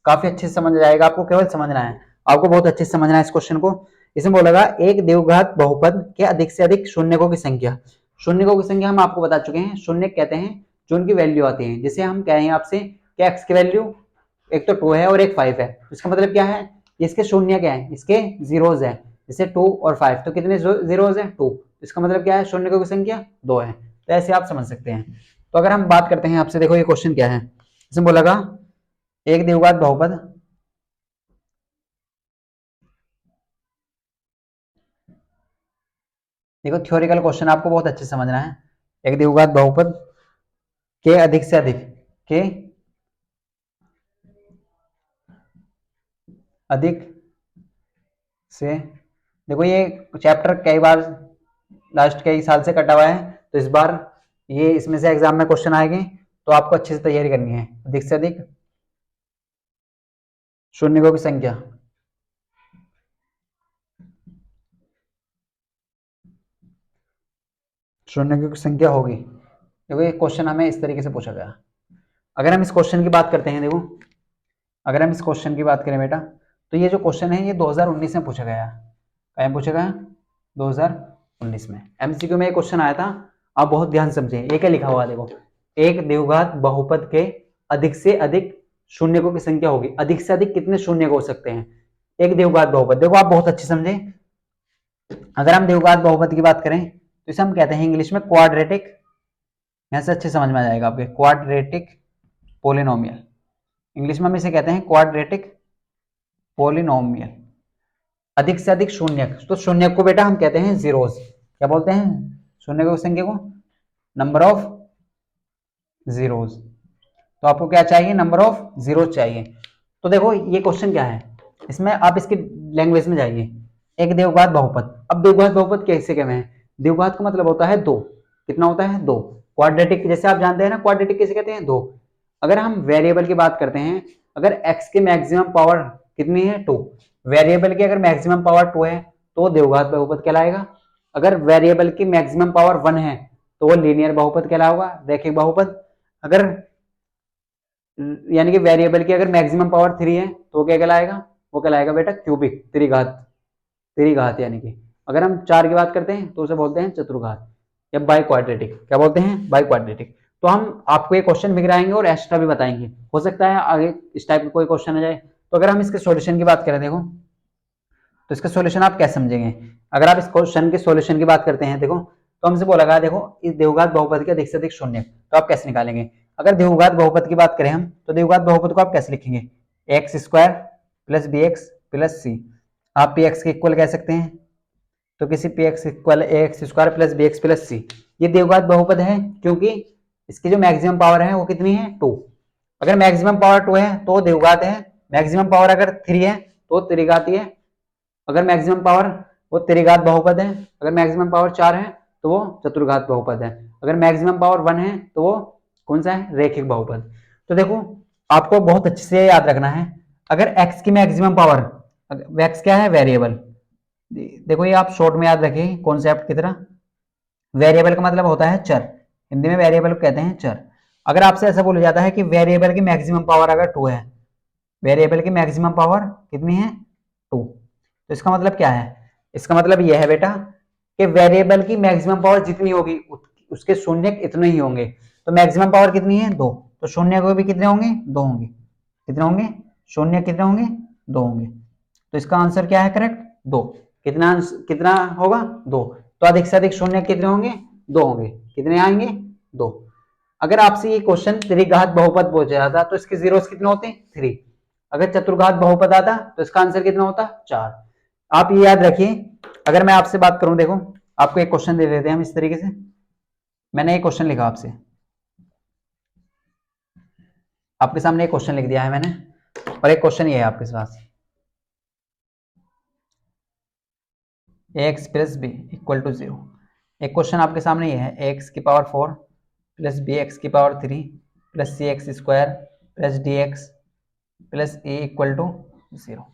काफी अच्छे से समझ जाएगा, आपको केवल समझना है, आपको बहुत अच्छे से समझना है इस क्वेश्चन को। इसमें बोलेगा एक द्विघात बहुपद के अधिक से अधिक शून्यकों की संख्या। शून्यकों की संख्या हम आपको बता चुके हैं, शून्य कहते हैं जो उनकी वैल्यू आती है, जैसे हम कह रहे हैं आपसे कि एक्स की वैल्यू एक तो 2 है और एक 5 है, इसका मतलब क्या है, इसके शून्य क्या है, इसके जीरोज है, जैसे 2 और 5, तो कितने जीरोज है, 2, इसका मतलब क्या है, शून्य की संख्या 2 है। तो ऐसे आप समझ सकते हैं। तो अगर हम बात करते हैं आपसे, देखो ये क्वेश्चन क्या है, इसमें बोलेगा एक द्विघात बहुपद देखो थ्योरिकल क्वेश्चन आपको बहुत अच्छे से समझना है। एक द्विघात बहुपद के अधिक से अधिक के अधिक से, देखो ये चैप्टर कई बार लास्ट कई साल से कटा हुआ है, तो इस बार ये इसमें से एग्जाम में क्वेश्चन आएंगे, तो आपको अच्छे से तैयारी करनी है। अधिक से अधिक शून्यकों की संख्या, शून्य की संख्या होगी। देखो ये क्वेश्चन हमें इस तरीके से पूछा गया। अगर हम इस क्वेश्चन की बात करते हैं, देखो अगर हम इस क्वेश्चन की बात करें बेटा, तो ये जो क्वेश्चन है ये 2019 में पूछा गया। कहाँ पूछा गया? 2019 में एमसीक्यू में ये क्वेश्चन आया था। आप बहुत ध्यान से समझें, ये क्या लिखा हुआ है देखो, एक द्विघात बहुपद के अधिक से अधिक शून्यकों की संख्या होगी। अधिक से अधिक कितने शून्य हो सकते हैं? एक द्विघात बहुपद, देखो आप बहुत अच्छे समझें, अगर हम द्विघात बहुपद की बात करें तो इसे हम कहते हैं इंग्लिश में क्वाड्रेटिक। यहां से अच्छे समझ में आ जाएगा आपके, क्वाड्रेटिक पोलिनोमियल। इंग्लिश में हम इसे कहते हैं क्वाड्रेटिक पोलिनोमियल। अधिक से अधिक शून्य, तो शून्य को बेटा हम कहते हैं जीरोस। क्या बोलते हैं शून्य की संख्या को? Number of zeros. तो आपको क्या चाहिए? नंबर ऑफ जीरोस चाहिए। तो देखो ये क्वेश्चन क्या है, इसमें आप इसकी लैंग्वेज में जाइए। एक द्विघात बहुपद, अब द्विघात बहुपद कैसे कहते हैं? द्विघात का मतलब होता है दो। कितना होता है? दो। क्वाड्रेटिक जैसे आप जानते हैं ना, क्वाड्रेटिक कैसे कहते हैं? दो। अगर हम वेरिएबल की बात करते हैं, अगर x की मैक्सिमम पावर कितनी है? 2। वेरिएबल की अगर मैक्सिमम पावर 2 है तो द्विघात बहुपद कहलाएगा। अगर वेरिएबल की मैक्सिमम पावर 1 है तो वो लीनियर बहुपद कहलाएगा, रैखिक बहुपद। अगर यानी कि वेरिएबल की अगर मैक्सिमम पावर 3 है तो क्या कहलाएगा? वो कहलाएगा बेटा क्यूबिक, त्रिघात। त्रिघात यानी कि अगर हम 4 की बात करते हैं तो उसे बोलते हैं चतुर्घात या बाई क्वाड्रेटिक। क्या बोलते हैं? By quadratic. तो हम आपको ये क्वेश्चन भी कराएंगे और एक्स्ट्रा भी बताएंगे, हो सकता है आगे इस टाइप का कोई क्वेश्चन आ जाए। तो अगर हम इसके सॉल्यूशन की बात करें, देखो तो इसका सॉल्यूशन आप कैसे समझेंगे? अगर आप इस क्वेश्चन के सॉल्यूशन की बात करते हैं, देखो तो हमसे बोला गया, देखो इस द्विघात बहुपद के अधिक से अधिक शून्य, तो आप कैसे निकालेंगे? अगर द्विघात बहुपद की बात करें हम, तो द्विघात बहुपद को आप कैसे लिखेंगे? X square plus b x plus c. आप पी एक्स के इक्वल कह सकते हैं, तो किसी p x equal a x square plus b x plus c. ये द्विघात बहुपद है क्योंकि इसकी जो मैक्सिमम पावर है वो कितनी है? 2। अगर मैक्सिमम पावर 2 है तो द्विघात है, मैक्सिमम पावर अगर 3 है तो त्रिघाती है। अगर मैक्सिमम पावर वो त्रिघात बहुपद है, अगर मैक्सिमम पावर 4 है तो वो चतुर्घात बहुपद है, अगर मैक्सिमम पावर 1 है तो वो कौन सा है? रैखिक बहुपद। तो देखो आपको बहुत अच्छे से याद रखना है, अगर x की मैक्सिमम पावर, x क्या है? वेरिएबल। देखो ये आप शॉर्ट में याद रखिए कॉन्सेप्ट की तरह, वेरिएबल का मतलब होता है चर, हिंदी में वेरिएबल कहते हैं चर। अगर आपसे ऐसा बोला जाता है कि वेरिएबल की मैक्सिमम पावर अगर 2 है, वेरिएबल की मैक्सिमम पावर कितनी है? 2। तो इसका मतलब क्या है? इसका मतलब यह है बेटा कि वेरिएबल की मैक्सिमम पावर जितनी होगी उसके शून्य इतने ही होंगे। तो मैक्सिमम पावर कितनी है? 2। तो शून्य को भी कितने होंगे? 2 होंगे। कितने होंगे? शून्य कितने होंगे? 2 होंगे। तो इसका आंसर क्या है? करेक्ट 2। कितना होगा? 2। तो अधिक से अधिक शून्य कितने होंगे? 2 होंगे। कितने आएंगे? 2। अगर आपसे ये क्वेश्चन त्रिघात बहुपद पूछा जाता तो इसके जीरोस कितने होते? 3। अगर चतुर्घात बहुपद आता तो इसका आंसर कितना होता? 4। आप ये याद रखिए, अगर मैं आपसे बात करूं, देखो आपको एक क्वेश्चन दे देते हैं हम इस तरीके से। मैंने एक क्वेश्चन लिखा आपसे, आपके सामने एक क्वेश्चन लिख दिया है मैंने, और एक क्वेश्चन ये है आपके पास, x plus b equal to 0। एक क्वेश्चन आपके सामने ये है, एक्स की पावर 4 प्लस बी एक्स की power 3 plus c x square plus d x plus a equal to 0।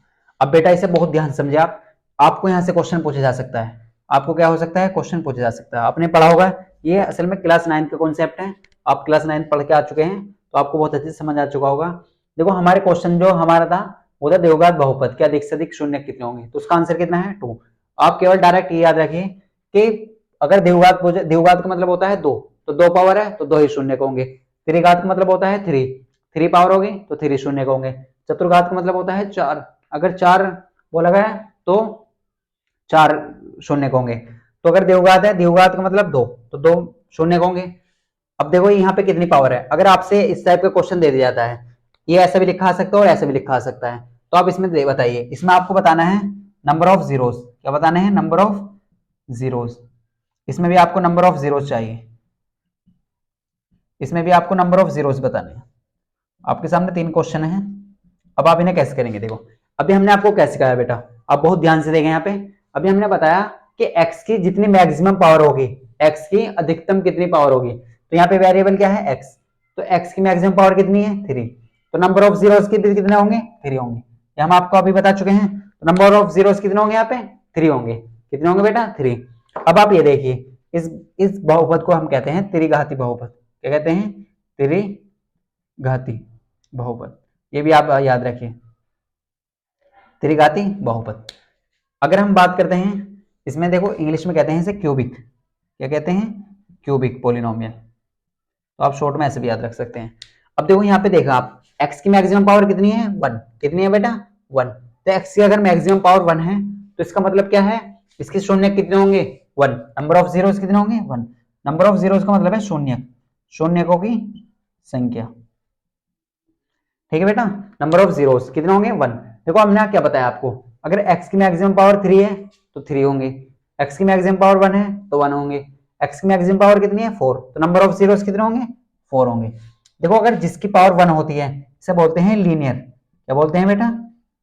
अब बेटा इसे बहुत ध्यान समझे आप, आपको यहाँ से क्वेश्चन पूछा जा सकता है। आपको क्या हो सकता है? क्वेश्चन पूछा जा सकता है। आपने पढ़ा होगा, ये असल में क्लास 9 का कॉन्सेप्ट है। आप क्लास 9 पढ़ के आ चुके हैं तो आपको बहुत अच्छे से समझ आ चुका होगा। देखो हमारे क्वेश्चन जो हमारा था वो था द्विघात बहुपद के अधिक से अधिक शून्य कितने होंगे, तो उसका आंसर कितना है? 2। आप केवल डायरेक्ट ये याद रखिए कि अगर द्विघात का मतलब होता है 2, तो 2 पावर है तो 2 ही शून्य होंगे। त्रिघात का मतलब होता है 3 पावर होगी तो 3 शून्य होंगे। चतुर्घात का मतलब होता है 4, अगर 4 बोला गया तो 4 शून्य होंगे। तो अगर द्विघात है, द्विघात का मतलब 2, तो 2 शून्य होंगे। अब देखो यहाँ पे कितनी पावर है, अगर आपसे इस टाइप का क्वेश्चन दे दिया जाता है, ये ऐसा भी लिखा आ सकता है और ऐसा भी लिखा आ सकता है, तो आप इसमें बताइए, इसमें आपको बताना है नंबर ऑफ जीरोस। क्या बताना है? Number of zeros. इसमें भी आपको नंबर ऑफ जीरोस चाहिए, इसमें भी आपको नंबर ऑफ जीरोस बताने हैं। आपके सामने 3 क्वेश्चन है। अब आप इन्हें कैसे करेंगे? देखो अभी हमने आपको क्या सिखाया बेटा, आप बहुत ध्यान से देखें यहाँ पे। अभी हमने बताया कि x की जितनी मैक्सिमम पावर होगी, x की अधिकतम कितनी पावर होगी, तो यहाँ पे वेरिएबल क्या है? x। तो x की मैक्सिमम पावर कितनी है? 3। तो नंबर ऑफ जीरोस कितने होंगे? 3 होंगे। ये हम आपको अभी बता चुके हैं। तो नंबर ऑफ जीरोस कितने होंगे यहाँ पे? 3 होंगे। कितने होंगे बेटा? 3। अब आप ये देखिए इस बहुपद को हम कहते हैं त्रिघाती बहुपद। क्या कहते हैं? त्रिघाती बहुपद। ये भी आप याद रखिए, त्रिघाती बहुपद। अगर हम बात करते हैं इसमें, देखो इंग्लिश में कहते हैं इसे क्यूबिक। क्या कहते हैं? Cubic polynomial. तो आप शॉर्ट में ऐसे भी याद रख सकते हैं। अब देखो यहाँ पे देखा आप, x की मैक्सिमम पावर कितनी है? 1। कितनी है बेटा? 1। तो x की अगर मैक्सिमम पावर 1 है तो इसका मतलब क्या है? इसके शून्य कितने होंगे? 1। नंबर ऑफ जीरोस कितने होंगे? 1। नंबर ऑफ जीरोस का मतलब है शून्य, शून्यकों की संख्या। ठीक है बेटा, नंबर ऑफ जीरोस कितने होंगे? 1। देखो हमने क्या बताया आपको, अगर x की मैक्सिमम पावर 3 है तो 3 होंगे, x की मैक्सिमम पावर 1 है तो 1 होंगे, x की मैक्सिमम पावर कितनी है? 4, तो नंबर ऑफ जीरोस कितने होंगे? 4 होंगे। देखो अगर जिसकी पावर 1 होती है इसे बोलते हैं लीनियर। क्या बोलते हैं बेटा?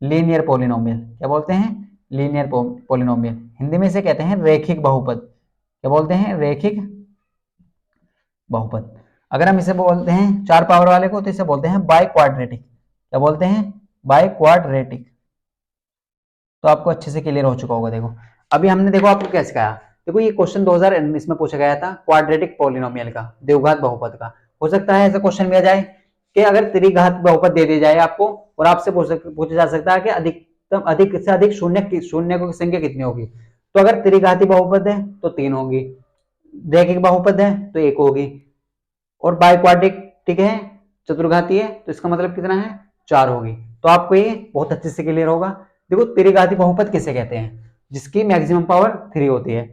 Linear polynomial. क्या बोलते हैं? Linear polynomial. हिंदी में इसे कहते हैं रैखिक बहुपद। क्या बोलते हैं? रैखिक बहुपद। अगर हम इसे बोलते हैं 4 पावर वाले को तो इसे बोलते हैं बाई क्वाड्रेटिक। क्या बोलते हैं? By quadratic. तो आपको अच्छे से क्लियर हो चुका होगा। देखो अभी हमने देखो आपको क्या सिखाया। देखो ये क्वेश्चन 2019 में पूछा गया था क्वाड्रेटिक पोलिनोमियल का, द्विघात बहुपद का। हो सकता है ऐसा क्वेश्चन भी आ जाए कि अगर त्रिघात बहुपद दे दी जाए आपको और आपसे पूछा जा सकता है कि अधिकतम अधिक से अधिक शून्य की संख्या कितनी होगी। तो अगर त्रिघाती बहुपद है तो 3 होगी, रैखिक बहुपद है तो 1 होगी, और बाइक्वाड्रेटिक है, चतुर्घाती है, तो इसका मतलब कितना है? 4 होगी। तो आपको ये बहुत अच्छे से क्लियर होगा। देखो त्रिघाती बहुपद किसे कहते हैं? जिसकी मैक्सिमम पावर 3 होती है।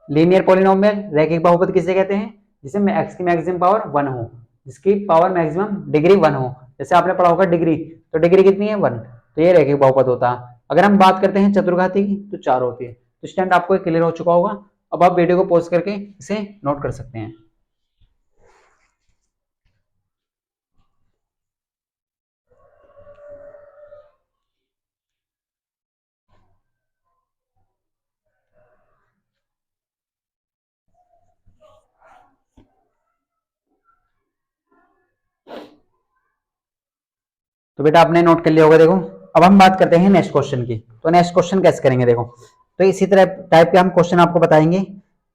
लीनियर पॉलिनोमियल रैखिक बहुपद किसे कहते हैं? जिसमें x की मैक्सिमम पावर 1 हो, जिसकी पावर मैक्सिमम डिग्री 1 हो। जैसे आपने पढ़ा होगा डिग्री, तो डिग्री कितनी है? 1। तो ये रैखिक बहुपद होता है। अगर हम बात करते हैं चतुर्घाती की तो 4 होती है। तो स्टैंड आपको क्लियर हो चुका होगा। अब आप वीडियो को पॉज करके इसे नोट कर सकते हैं। तो बेटा आपने नोट कर लिया होगा। देखो अब हम बात करते हैं नेक्स्ट क्वेश्चन की। तो नेक्स्ट क्वेश्चन कैसे करेंगे? देखो तो इसी तरह टाइप के हम क्वेश्चन आपको बताएंगे।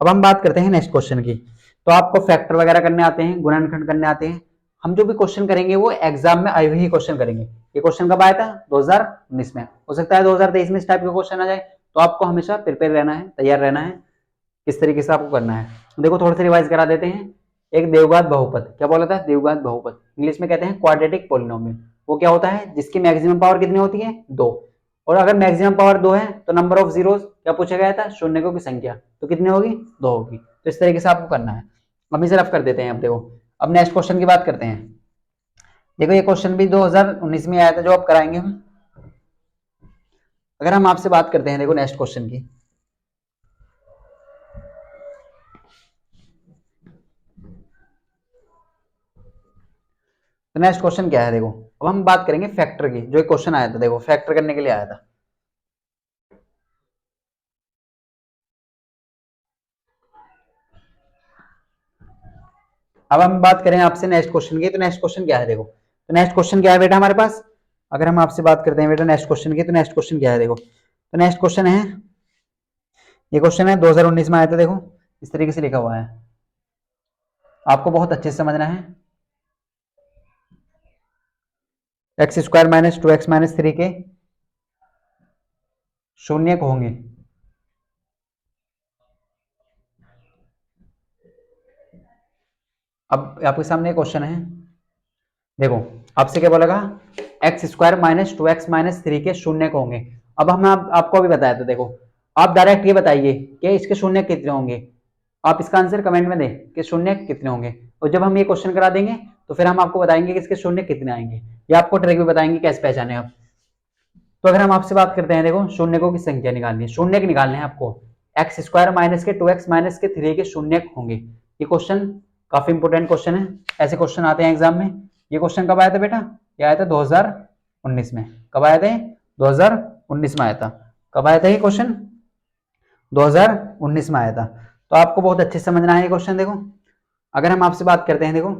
अब हम बात करते हैं नेक्स्ट क्वेश्चन की। तो आपको फैक्टर वगैरह करने आते हैं, गुणनखंड करने आते हैं। हम जो भी क्वेश्चन करेंगे वो एग्जाम में आए हुए ही क्वेश्चन करेंगे। ये क्वेश्चन कब आया था? 2019 में। हो सकता है 2023 में इस टाइप का क्वेश्चन आ जाए। तो आपको हमेशा प्रिपेयर रहना है, तैयार रहना है, किस तरीके से आपको करना है। देखो थोड़ा सा रिवाइज करा देते हैं। एक द्विघात बहुपद, क्या बोला था? द्विघात बहुपद, इंग्लिश में कहते हैं क्वाड्रेटिक पोलिनोमियल। वो क्या होता है? जिसकी मैक्सिमम पावर कितनी होती है? 2। और अगर मैक्सिमम पावर 2 है तो नंबर ऑफ जीरोस क्या पूछा गया था? शून्यकों की संख्या, तो कितनी होगी? 2 होगी। तो इस तरीके से आपको करना है। अब इसे रफ कर देते हैं। अब देखो अब नेक्स्ट क्वेश्चन की बात करते हैं। देखो ये क्वेश्चन भी 2019 में आया था जो आप कराएंगे हम। अगर हम आपसे बात करते हैं देखो नेक्स्ट क्वेश्चन की, तो नेक्स्ट क्वेश्चन क्या है? देखो अब हम बात करेंगे फैक्टर की। जो एक क्वेश्चन आया था, देखो फैक्टर करने के लिए आया था। अब हम बात करें आपसे नेक्स्ट क्वेश्चन की। तो नेक्स्ट क्वेश्चन क्या है? देखो तो नेक्स्ट क्वेश्चन क्या है बेटा हमारे पास? अगर हम आपसे बात करते हैं बेटा नेक्स्ट क्वेश्चन की, तो नेक्स्ट क्वेश्चन क्या है? देखो तो नेक्स्ट क्वेश्चन है, ये क्वेश्चन है 2019 में आया था। देखो इस तरीके से लिखा हुआ है, आपको बहुत अच्छे से समझना है। X square minus 2x minus 3 के शून्य होंगे। अब आपके सामने क्वेश्चन है, देखो आपसे क्या बोलेगा? X square minus 2x minus 3 के शून्य होंगे। अब हम आपको अभी बताया था। देखो आप डायरेक्ट ये बताइए कि इसके शून्य कितने होंगे। आप इसका आंसर कमेंट में दें कि शून्य कितने होंगे, और जब हम ये क्वेश्चन करा देंगे तो फिर हम आपको बताएंगे कि इसके शून्य कितने आएंगे, या आपको ट्रिक भी बताएंगे कैसे पहचाने आप। तो अगर हम आपसे बात करते हैं, देखो शून्यकों की संख्या निकालनी है, शून्य निकालने हैं आपको। एक्स स्क्वायर माइनस के 2x माइनस के 3 के शून्य होंगे। ये क्वेश्चन काफी इंपोर्टेंट क्वेश्चन है, ऐसे क्वेश्चन आते हैं एग्जाम में। ये क्वेश्चन कब आया था बेटा? ये आया था 2019 में। कब आया था? 2019 में आया था। कब आया था ये क्वेश्चन? 2019 में आया था। तो आपको बहुत अच्छे से समझना है ये क्वेश्चन। देखो अगर हम आपसे बात करते हैं, देखो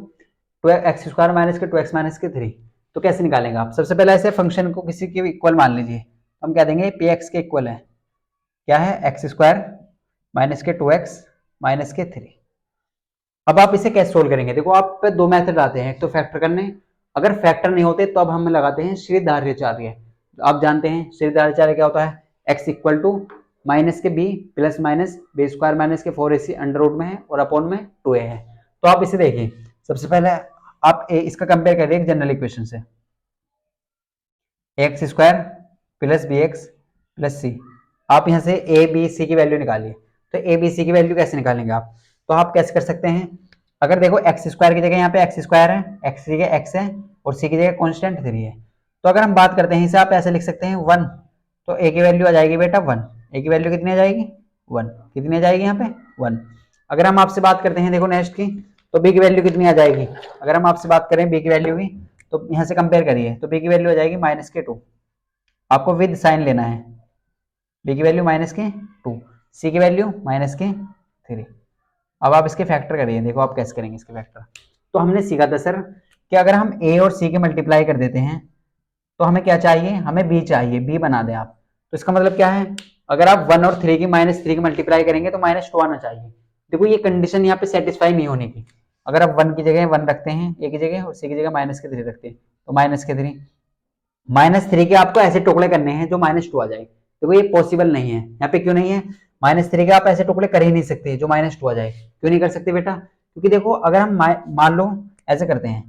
2x स्क्वायर माइनस के 2x माइनस के 3, तो कैसे निकालेंगे आप? सबसे पहले ऐसे फंक्शन को किसी के इक्वल मान लीजिए, हम कह देंगे px के इक्वल है। क्या है? एक्स स्क्वायर माइनस के 2x -3। अब आप इसे कैसे सोल्व करेंगे? देखो आप पे दो मेथड आते हैं, एक तो फैक्टर करने, अगर फैक्टर नहीं होते तो अब हम लगाते हैं श्रीधार्याचार्य। आप जानते हैं श्रीधार्याचार्य क्या होता है, x इक्वल टू माइनस के b plus minus B square minus के 4ac अंडर रूट में है और अपॉन में 2a है। तो आप इसे देखिए, सबसे पहले आप इसका कंपेयर करिए एक जनरल इक्वेशन से, x square plus b x plus c. आप यहाँ से ए बी सी की वैल्यू निकालिए। तो ए बी सी की वैल्यू कैसे निकालेंगे आप? तो आप कैसे कर सकते हैं, अगर देखो एक्स स्क्वायर की जगह यहाँ पे एक्स स्क्वायर है, एक्स की जगह एक्स है और सी की जगह कॉन्स्टेंट 3 है। तो अगर हम बात करते हैं इसे, आप ऐसे लिख सकते हैं 1। तो ए की वैल्यू आ जाएगी बेटा 1। ए की वैल्यू कितनी आ जाएगी 1। कितनी आ जाएगी यहाँ पे 1। अगर हम आपसे बात करते हैं देखो नेक्स्ट की, तो बी की वैल्यू कितनी आ जाएगी? अगर हम आपसे बात करें बी की वैल्यू की, तो यहाँ से कंपेयर करिए, तो बी की वैल्यू आ जाएगी -2। आपको विद साइन लेना है, बी की वैल्यू -2, सी की वैल्यू -3। अब आप इसके फैक्टर करिए, देखो आप कैसे करेंगे इसके फैक्टर। तो हमने सीखा था सर कि अगर हम ए और सी के मल्टीप्लाई कर देते हैं तो हमें क्या चाहिए, हमें बी चाहिए, बी बना दें आप। तो इसका मतलब क्या है, अगर आप 1 और 3 की -3 की मल्टीप्लाई करेंगे तो -2 आना चाहिए। देखो ये कंडीशन यहाँ पे सेटिस्फाई नहीं होने की। अगर आप 1 की जगह 1 रखते हैं ए की जगह और सी की जगह -3 रखते हैं, तो -3 -3 के आपको ऐसे टुकड़े करने हैं जो -2 आ जाए। देखो ये पॉसिबल नहीं है, यहाँ पे क्यों नहीं है, -3 के आप ऐसे टुकड़े कर ही नहीं सकते जो -2 आ जाए। क्यों नहीं कर सकते बेटा? क्योंकि देखो अगर हम मान लो ऐसे करते हैं,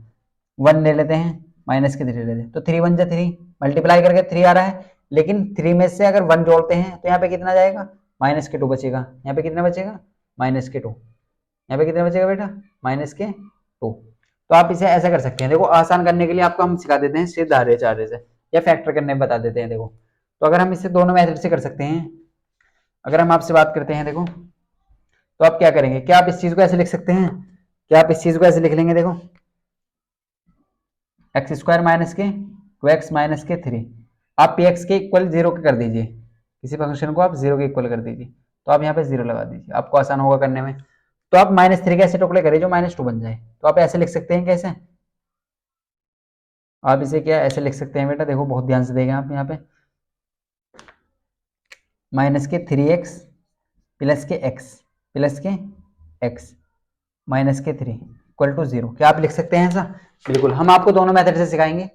1 ले लेते हैं -3 ले लेते हैं, तो 3 1 जा 3, मल्टीप्लाई करके 3 आ रहा है, लेकिन 3 में से अगर 1 जोड़ते हैं तो यहाँ पे कितना जाएगा, -2 बचेगा। यहाँ पे कितना बचेगा -2। यहाँ पे कितना बचेगा बेटा -2। तो आप इसे ऐसा कर सकते हैं, देखो आसान करने के लिए आपको हम सिखा देते हैं श्रीधार्याचार्य से, या फैक्टर करने में बता देते हैं। देखो तो अगर हम इसे दोनों मेथड से कर सकते हैं, अगर हम आपसे बात करते हैं देखो, तो आप क्या करेंगे, क्या आप इस चीज को ऐसे लिख सकते हैं, क्या आप इस चीज को ऐसे लिख लेंगे, देखो एक्स स्क्वायर माइनस के 2x माइनस के 3, आप पी एक्स के इक्वल 0 के कर दीजिए, किसी फंक्शन को आप 0 के इक्वल कर दीजिए, तो आप यहाँ पे 0 लगा दीजिए, आपको आसान होगा करने में। तो आप -3 के ऐसे टुकड़े करिए जो -2 बन जाए। तो आप ऐसे लिख सकते हैं, कैसे आप इसे क्या ऐसे लिख सकते हैं बेटा, देखो बहुत ध्यान से देखें आप यहाँ पे, -3x प्लस के x -3 इक्वल टू 0। क्या आप लिख सकते हैं ऐसा? बिल्कुल, हम आपको दोनों मेथड से सिखाएंगे।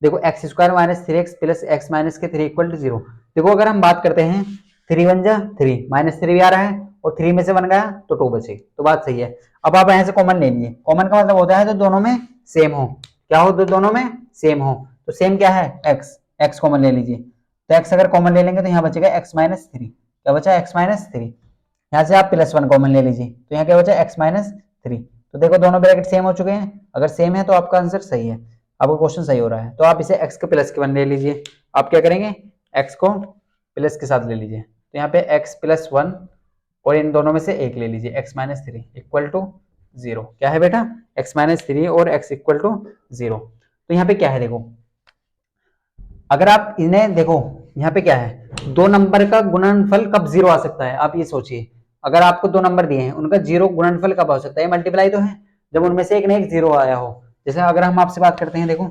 देखो X square -3x plus x -3 equal to 0। देखो अगर हम बात करते हैं 3 1 जा 3, -3 भी आ रहा है और 3 में से 1 गया तो 2 बचे, तो बात सही है। अब आप यहाँ से कॉमन ले लीजिए, कॉमन का मतलब होता है तो दोनों में सेम हो। क्या हो, तो दोनों में सेम हो। तो सेम क्या है, x कॉमन ले लीजिए। तो x अगर कॉमन ले लेंगे तो यहाँ बचेगा x -3। क्या बचा, x -3। यहाँ से आप +1 कॉमन ले लीजिए, तो यहाँ क्या बचा x -3। तो देखो दोनों ब्रैकेट सेम हो चुके हैं, अगर सेम है तो आपका आंसर सही है, आपका क्वेश्चन सही हो रहा है। तो आप इसे x के प्लस के 1 ले लीजिए। आप क्या करेंगे, x को प्लस के साथ ले लीजिए, तो यहाँ पे x +1 और इन दोनों में से एक ले लीजिए, x -3 इक्वल टू 0। क्या है बेटा, x -3 और x इक्वल टू 0। तो यहाँ पे क्या है, देखो अगर आप इन्हें देखो, यहाँ पे क्या है, दो नंबर का गुणनफल कब 0 आ सकता है, आप ये सोचिए। अगर आपको दो नंबर दिए हैं, उनका 0 गुणनफल कब हो सकता है, मल्टीप्लाई तो है, जब उनमें से एक ना एक 0 आया हो। जैसे अगर हम आपसे बात करते हैं, देखो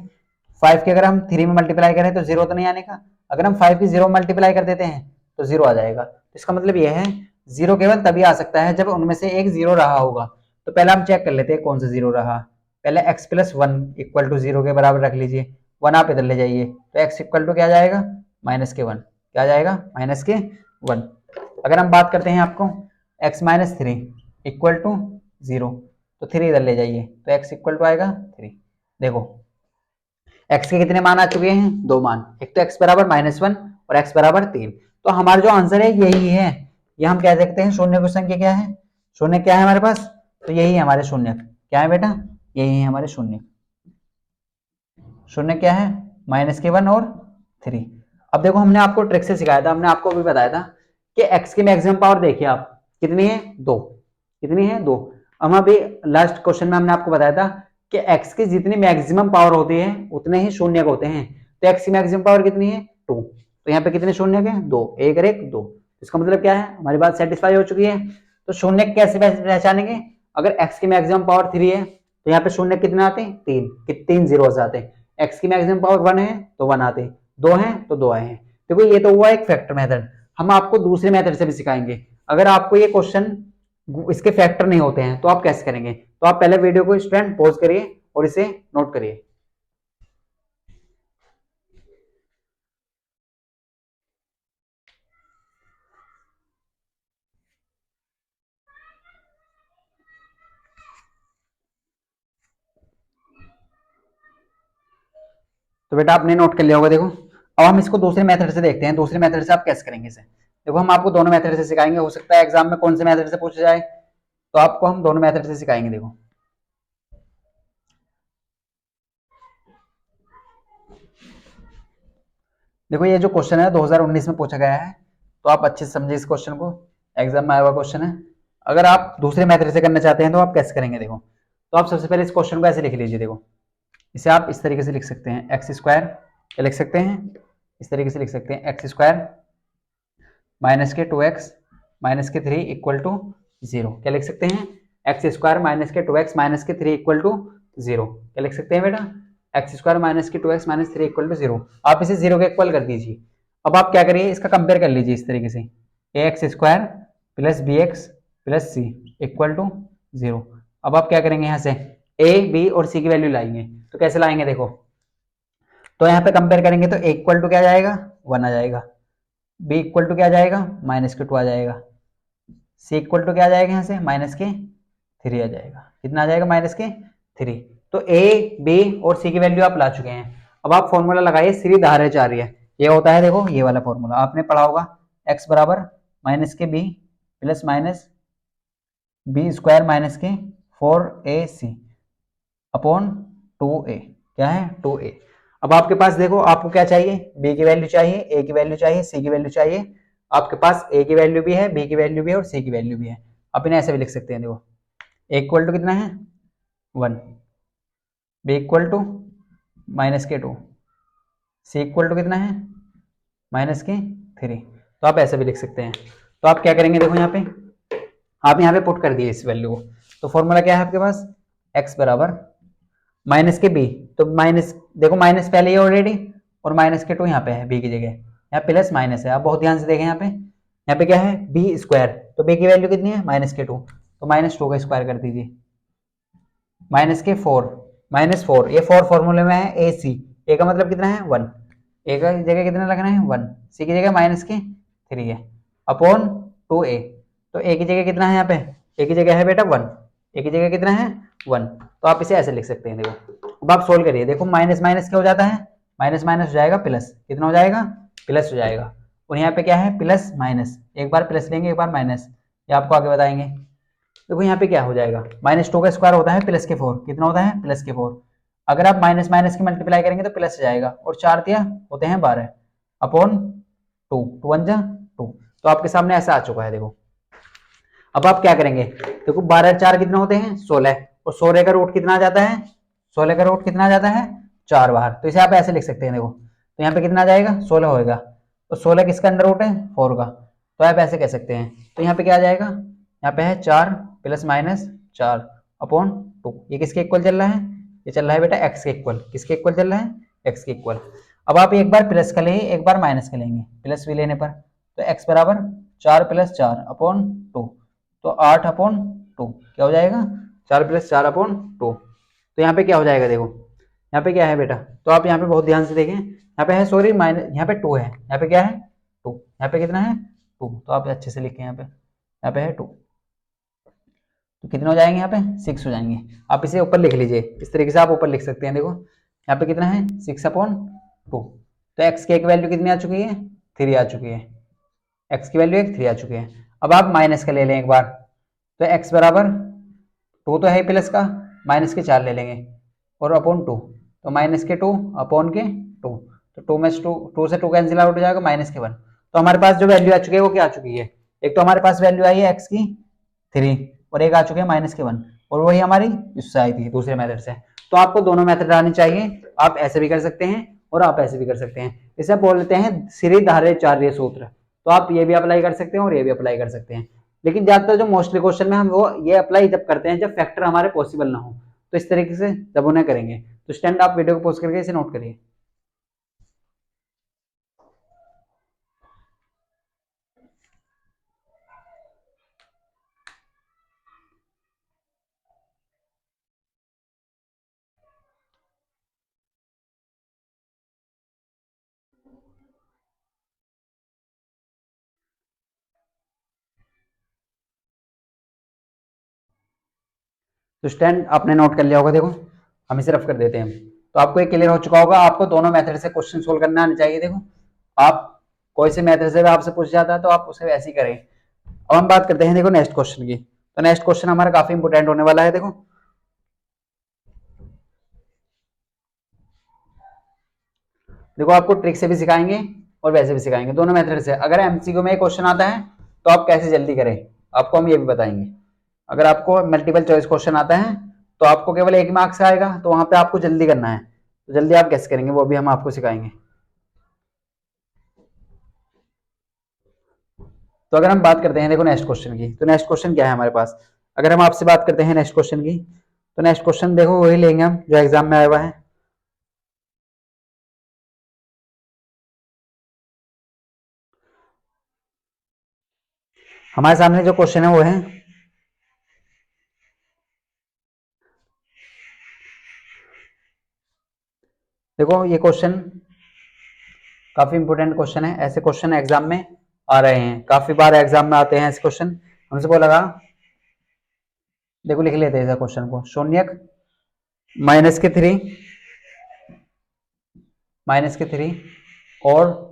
5 के अगर हम 3 में मल्टीप्लाई करें तो 0 तो नहीं आने का, अगर हम 5 की 0 मल्टीप्लाई कर देते हैं तो 0 आ जाएगा। इसका मतलब यह है 0 केवल तभी आ सकता है जब उनमें से एक 0 रहा होगा। तो पहले हम चेक कर लेते हैं कौन सा 0 रहा। पहले x +1 इक्वल टू 0 के बराबर रख लीजिए, 1 आप इधर ले जाइए, तो x इक्वल टू क्या जाएगा, -1। क्या जाएगा, -1। अगर हम बात करते हैं आपको x -3 इक्वल टू 0, तो 3 इधर ले जाइए, तो x इक्वल टू आएगा 3। देखो x के कितने मान आ चुके हैं, 2 मान, एक तो x बराबर -1 और x बराबर 3। तो हमारा जो आंसर है यही है, ये हम कह सकते हैं शून्य की संख्या क्या है, शून्य क्या है हमारे पास, तो यही है हमारे शून्य। क्या है बेटा, यही है हमारे शून्य। शून्य क्या है, -1 और 3। अब देखो हमने आपको ट्रिक से सिखाया था, हमने आपको भी बताया था कि x की मैक्सिमम पावर देखिए आप कितनी है, 2। कितनी है, 2। हम अभी लास्ट क्वेश्चन में हमने आपको बताया था कि x की जितनी मैक्सिमम पावर होती है उतने ही शून्य होते हैं। तो x की मैक्सिमम पावर कितनी है, 2। तो यहाँ पे कितने शून्य के, 2, 1 और 1 2। इसका मतलब क्या है, हमारी बात सेटिस्फाई हो चुकी है। तो शून्य कैसे पहचानेंगे, अगर x की मैक्सिमम पावर 3 है तो यहाँ पे शून्य कितने आते हैं, 3, कि 3 जीरोस आते हैं। x की मैक्सिमम पावर 1 है तो 1 आते हैं, 2 है तो 2 आए हैं। देखो ये तो हुआ एक फैक्टर मेथड। हम आपको दूसरे मेथड से भी सिखाएंगे। अगर आपको ये क्वेश्चन इसके फैक्टर नहीं होते हैं, तो आप कैसे करेंगे? तो आप पहले वीडियो को स्टूडेंट पॉज करिए और इसे नोट करिए। तो बेटा आपने नोट कर लिया होगा। देखो अब हम इसको दूसरे मेथड से देखते हैं, दूसरे मेथड से आप कैसे करेंगे इसे। देखो हम आपको दोनों मेथड से सिखाएंगे, हो सकता है एग्जाम में कौन से मेथड से पूछा जाए, तो आपको हम दोनों मेथड से सिखाएंगे। देखो देखो ये जो क्वेश्चन है 2019 में पूछा गया है, तो आप अच्छे से समझिए इस क्वेश्चन को, एग्जाम में आया हुआ क्वेश्चन है। अगर आप दूसरे मेथड से करना चाहते हैं तो आप कैसे करेंगे? देखो तो आप सबसे पहले इस क्वेश्चन को ऐसे लिख लीजिए। देखो इसे आप इस तरीके से लिख सकते हैं, एक्स स्क्वायर, क्या लिख सकते हैं? इस तरीके से लिख सकते हैं, एक्स स्क्वायर माइनस के 2x माइनस के 3 इक्वल टू 0। क्या लिख सकते हैं? एक्स स्क्वायर माइनस के 2x माइनस के 3 इक्वल टू 0। क्या लिख सकते हैं बेटा? एक्स स्क्वायर माइनस के 2x माइनस 3 इक्वल टू 0। आप इसे 0 के इक्वल कर दीजिए। अब आप क्या करिए, इसका कंपेयर कर लीजिए इस तरीके से, a x square plus b x plus c equal to 0। अब आप क्या करेंगे, यहाँ से ए बी और सी की वैल्यू लाएंगे। तो कैसे लाएंगे? देखो तो यहाँ पे कंपेयर करेंगे तो ए इक्वल टू क्या आ जाएगा? 1 आ जाएगा। बी इक्वल टू क्या आ जाएगा? माइनस के 2 आ जाएगा। सी इक्वल टू क्या आ जाएगा? यहाँ से माइनस के 3 आ जाएगा। कितना आ जाएगा? माइनस के 3। तो ए बी और सी की वैल्यू आप ला चुके हैं। अब आप फॉर्मूला लगाइए, सीधी धारे जा रही है, ये होता है देखो ये वाला फॉर्मूला आपने पढ़ा होगा, एक्स बराबर माइनस के B plus minus B square minus के 4ac अपॉन 2a। क्या है? 2a। अब आपके पास देखो आपको क्या चाहिए, b की वैल्यू चाहिए, a की वैल्यू चाहिए, c की वैल्यू चाहिए। आपके पास a की वैल्यू भी है, b की वैल्यू भी है और c की वैल्यू भी है। आप इन्हें ऐसे भी लिख सकते हैं। देखो a इक्वल टू कितना है? 1, b इक्वल टू माइनस के 2, c इक्वल टू कितना है? माइनस के 3। तो आप ऐसे भी लिख सकते हैं। तो आप क्या करेंगे, देखो यहाँ पे आप यहाँ पे पुट कर दिए इस वैल्यू को। तो फॉर्मूला क्या है आपके पास? x बराबर माइनस के बी, तो माइनस देखो माइनस पहले ही ऑलरेडी, और माइनस के 2 यहाँ पे है बी की जगह, यहाँ प्लस माइनस है। आप बहुत ध्यान से देखें, यहाँ पे क्या है? बी स्क्वायर, तो बी की वैल्यू कितनी है? माइनस के 2, तो माइनस 2 का स्क्वायर कर दीजिए, माइनस के 4 माइनस 4, ये 4 फॉर्मूले में है ए सी, ए का मतलब कितना है? 1, ए का जगह कितना लगना है? 1, सी की जगह माइनस के 3 है अपॉन 2a। तो ए की जगह कितना है यहाँ पे? ए की जगह है बेटा 1, ए की जगह कितना है? 1। तो आप इसे ऐसे लिख सकते हैं। देखो अब आप सोल्व करिए, देखो माइनस माइनस क्या हो जाता है? माइनस माइनस हो जाएगा प्लस, कितना हो जाएगा? प्लस हो जाएगा। और यहाँ पे क्या है? प्लस माइनस, एक बार प्लस लेंगे एक बार माइनस, ये आपको आगे बताएंगे। देखो यहाँ पे क्या हो जाएगा, माइनस 2 का स्क्वायर होता है प्लस के 4, कितना होता है? प्लस के 4। अगर आप माइनस माइनस की मल्टीप्लाई करेंगे तो प्लस हो जाएगा, और 4 दिया होते हैं 12 अपॉन 2, 2 1 जा 2। तो आपके सामने ऐसा आ चुका है। देखो अब आप क्या करेंगे, देखो 12 4 कितना होते हैं? 16, और 16 का रूट कितना आ जाता है? 16 का रूट कितना आ जाता है? 4 बाहर। तो इसे आप ऐसे लिख सकते हैं। देखो तो यहाँ पे कितना आ जाएगा? 16 होएगा, तो 16 किसका अंडर रूट है? 4 का। तो आप ऐसे कह सकते हैं। तो यहाँ पे क्या आ जाएगा? यहाँ पे है 4 प्लस माइनस 4 अपॉन 2। ये किसके इक्वल चल रहा है? ये चल रहा है बेटा एक्स के इक्वल। किसके इक्वल चल रहा है? एक्स के इक्वल। अब आप एक बार प्लस का लेंगे एक बार माइनस का लेंगे, प्लस भी लेने पर तो एक्स बराबर 4 प्लस 4 अपॉन 2, तो 8 अपॉन 2 क्या हो जाएगा? 4 प्लस 4 अपॉन 2। तो यहाँ पे क्या हो जाएगा? देखो यहाँ पे क्या है बेटा, तो आप यहाँ पे बहुत ध्यान से देखें, यहाँ पे है सॉरी माइनस, यहाँ पे 2 है, यहाँ पे क्या है? 2, यहाँ पे कितना है? 2। तो आप अच्छे से लिखें, यहाँ पे है 2, तो कितने हो जाएंगे? यहाँ पे 6 हो जाएंगे। आप इसे ऊपर लिख लीजिए, इस तरीके से आप ऊपर लिख सकते हैं। देखो यहाँ पे कितना है? 6 अपॉन 2। तो एक्स की एक वैल्यू कितनी आ चुकी है? 3 आ चुकी है, एक्स की वैल्यू 3 आ चुकी है। अब आप माइनस का ले लें एक बार, तो एक्स बराबर 2 तो है प्लस का, माइनस के 4 ले लेंगे और अपॉन 2, तो माइनस के 2 अपॉन के 2, तो 2 में 2 से 2 कैंसिल आउट हो जाएगा, माइनस के 1। तो हमारे पास जो वैल्यू आ चुकी है वो क्या आ चुकी है? एक तो हमारे पास वैल्यू आई है एक्स की 3, और एक आ चुके हैं माइनस के 1, और वही हमारी इससे आई थी दूसरे मेथड से। तो आपको दोनों मेथड आनी चाहिए, आप ऐसे भी कर सकते हैं और आप ऐसे भी कर सकते हैं। इसे बोल लेते हैं सीधी धारे चार्य सूत्र। तो आप ये भी अप्लाई कर सकते हैं और ये भी अप्लाई कर सकते हैं। लेकिन ज्यादातर जो मोस्टली क्वेश्चन में हम वो ये अप्लाई जब करते हैं जब फैक्टर हमारे पॉसिबल ना हो, तो इस तरीके से जब उन्हें करेंगे। तो स्टूडेंट आप वीडियो को पॉज करके इसे नोट करिए। तो स्टैंड आपने नोट कर लिया होगा, देखो हम इसे रफ कर देते हैं। तो आपको ये क्लियर हो चुका होगा, आपको दोनों मेथड से क्वेश्चन सोल्व करना आना चाहिए। देखो आप कोई से मेथड से भी आपसे पूछ जाता है तो आप उसे वैसे ही करें। अब हम बात करते हैं देखो नेक्स्ट क्वेश्चन की। तो नेक्स्ट क्वेश्चन हमारा काफी इंपोर्टेंट होने वाला है। देखो आपको ट्रिक से भी सिखाएंगे और वैसे भी सिखाएंगे, दोनों मेथड से। अगर एमसीक्यू में क्वेश्चन आता है तो आप कैसे जल्दी करें, आपको हम ये भी बताएंगे। अगर आपको मल्टीपल चॉइस क्वेश्चन आता है तो आपको केवल 1 मार्क्स आएगा, तो वहां पे आपको जल्दी करना है, तो जल्दी आप कैसे करेंगे वो भी हम आपको सिखाएंगे। तो अगर हम बात करते हैं देखो नेक्स्ट क्वेश्चन की, तो नेक्स्ट क्वेश्चन क्या है हमारे पास। अगर हम आपसे बात करते हैं नेक्स्ट क्वेश्चन की, तो नेक्स्ट क्वेश्चन देखो वही लेंगे हम जो एग्जाम में आया हुआ है। हमारे सामने जो क्वेश्चन है वो है, देखो ये क्वेश्चन काफी इंपोर्टेंट क्वेश्चन है। ऐसे क्वेश्चन एग्जाम में आ रहे हैं, काफी बार एग्जाम में आते हैं ऐसे क्वेश्चन। हमसे बोला लगा, देखो लिख लेते हैं क्वेश्चन को। शून्यक -3 और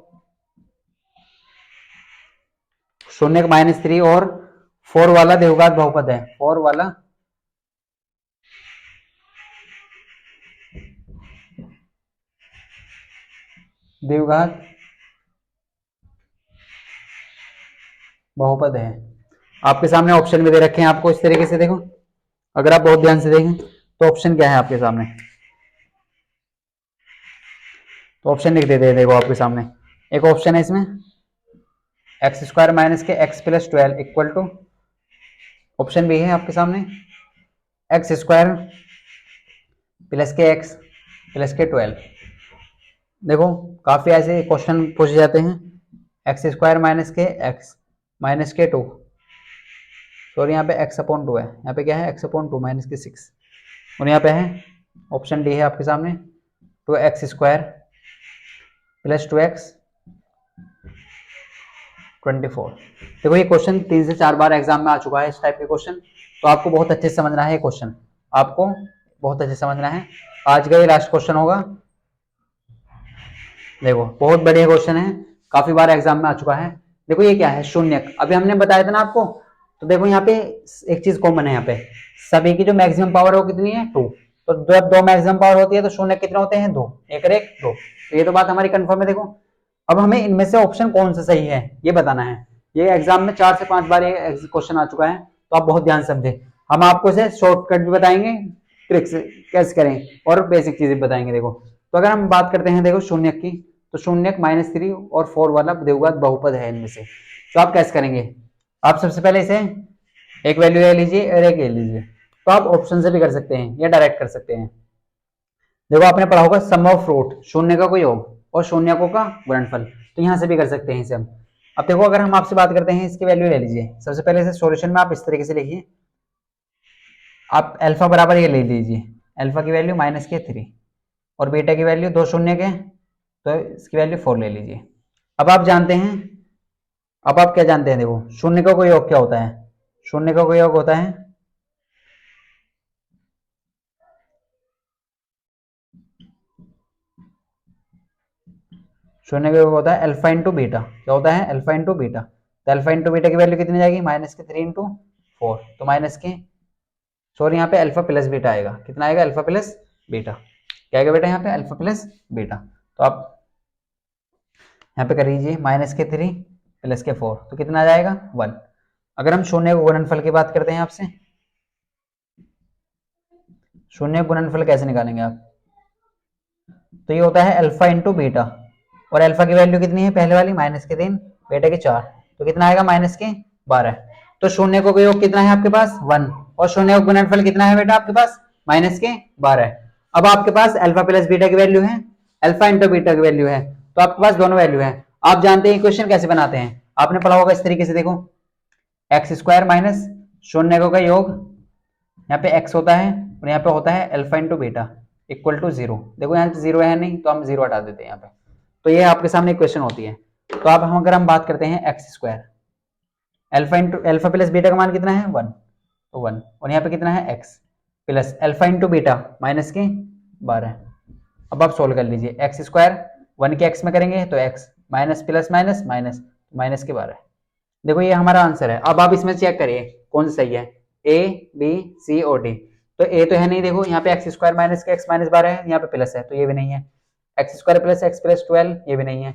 शून्यक -3 और 4 वाला द्विघात बहुपद है। 4 वाला द्विघात बहुपद है। आपके सामने ऑप्शन भी दे रखे हैं आपको इस तरीके से। देखो अगर आप बहुत ध्यान से देखें तो ऑप्शन क्या है आपके सामने, तो ऑप्शन लिख देते हैं देखो आपके सामने। एक ऑप्शन है इसमें x² - के x+12 इक्वल टू, ऑप्शन भी है आपके सामने x² + के x+12। देखो काफी ऐसे क्वेश्चन पूछे जाते हैं। x² - के x-2, सॉरी यहाँ पे x/2 है, यहाँ पे क्या है x/2 -6, और यहाँ पे है ऑप्शन डी है आपके सामने 2x² + 2x 24। देखो ये क्वेश्चन 3 से 4 बार एग्जाम में आ चुका है इस टाइप के क्वेश्चन, तो आपको बहुत अच्छे से समझना है ये क्वेश्चन, आपको बहुत अच्छे से समझना है। आज का ये लास्ट क्वेश्चन होगा। देखो बहुत बढ़िया क्वेश्चन है, काफी बार एग्जाम में आ चुका है। देखो ये क्या है, शून्यक। अभी हमने बताया था ना आपको, तो देखो यहाँ पे एक चीज कॉमन है, यहाँ पे सभी की जो मैक्सिमम पावर है वो कितनी है 2। तो जब 2 मैक्सिमम पावर होती है तो शून्य कितने होते हैं 2, 1 और 1 2। तो ये तो बात हमारी कंफर्म है। देखो अब हमें इनमें से ऑप्शन कौन सा सही है ये बताना है। ये एग्जाम में 4 से 5 बार ये क्वेश्चन आ चुका है, तो आप बहुत ध्यान समझे। हम आपको इसे शॉर्टकट भी बताएंगे, ट्रिक्स कैसे करें और बेसिक चीजें बताएंगे। देखो तो अगर हम बात करते हैं देखो शून्यक की, तो शून्यक -3 और 4 वाला द्विघात बहुपद है इनमें से। तो आप कैसे करेंगे, आप सबसे पहले इसे एक वैल्यू ले लीजिए और एक ले लीजिए। तो आप ऑप्शन से भी कर सकते हैं या डायरेक्ट कर सकते हैं। देखो आपने पढ़ा होगा सम ऑफ रूट, शून्य का कोई योग और शून्यकों का गुणनफल, तो यहां से भी कर सकते हैं इसे हम। अब देखो अगर हम आपसे बात करते हैं इसकी वैल्यू ले लीजिए। सबसे पहले इसे सॉल्यूशन में आप इस तरीके से लिखिए, आप अल्फा बराबर ये ले लीजिए, अल्फा की वैल्यू -3 और बीटा की वैल्यू 2 शून्य के, तो इसकी वैल्यू 4 ले लीजिए। अब आप जानते हैं, अब आप क्या जानते हैं, देखो शून्य का कोई योग क्या होता है, शून्य का कोई योग होता है शून्य का योग होता है अल्फा इंटू बीटा। क्या होता है, अल्फा इंटू बीटा। तो अल्फा इंटू बीटा की वैल्यू कितनी जाएगी, -3 × 4, तो माइनस के, सॉरी यहाँ पे अल्फा प्लस बीटा आएगा। कितना आएगा, अल्फा प्लस बीटा। क्या आएगा बेटा यहाँ पे, अल्फा प्लस बीटा। तो आप यहाँ पे कर लीजिए -3 + के 4, तो कितना आ जाएगा 1। अगर हम शून्य गुणनफल की बात करते हैं आपसे, शून्य गुणनफल कैसे निकालेंगे आप, तो ये होता है अल्फा इंटू बीटा, और अल्फा की वैल्यू कितनी है पहले वाली -3, बीटा की 4, तो कितना आएगा -12। तो शून्य को योग कितना है आपके पास 1, और शून्य का गुणनफल कितना है बेटा आपके पास -12। अब आपके पास अल्फा प्लस बीटा की वैल्यू है, अल्फा इंटू बीटा की वैल्यू है, तो आपके पास दोनों वैल्यू है। आप जानते हैं इक्वेशन कैसे बनाते हैं, आपने पढ़ा होगा इस तरीके से। देखो x² माइनस शून्य का योग, यहाँ पे x होता है और यहाँ पे होता है alpha into beta equal to 0। देखो यहाँ पे 0 है नहीं, तो हम 0 हटा देते हैं यहाँ पे। तो ये आपके सामने इक्वेशन होती है। तो अब हम अगर हम बात करते हैं x², alpha into alpha plus beta का मान कितना है 1, तो 1, और यहाँ पे कितना है x, plus alpha into beta minus के 12। अब आप सोल्व कर लीजिए, एक्स स्क्वायर 1 के एक्स में करेंगे तो x minus plus minus minus minus के 12। देखो ये हमारा आंसर है। अब आप इसमें चेक करिए कौन सा सही है, ए बी सी और डी। तो ए तो है नहीं, देखो यहाँ पे एक्स स्क्वायर माइनस के एक्स माइनस 12 है, यहाँ पे प्लस है तो ये भी नहीं है। X square plus x plus 12 ये भी नहीं है।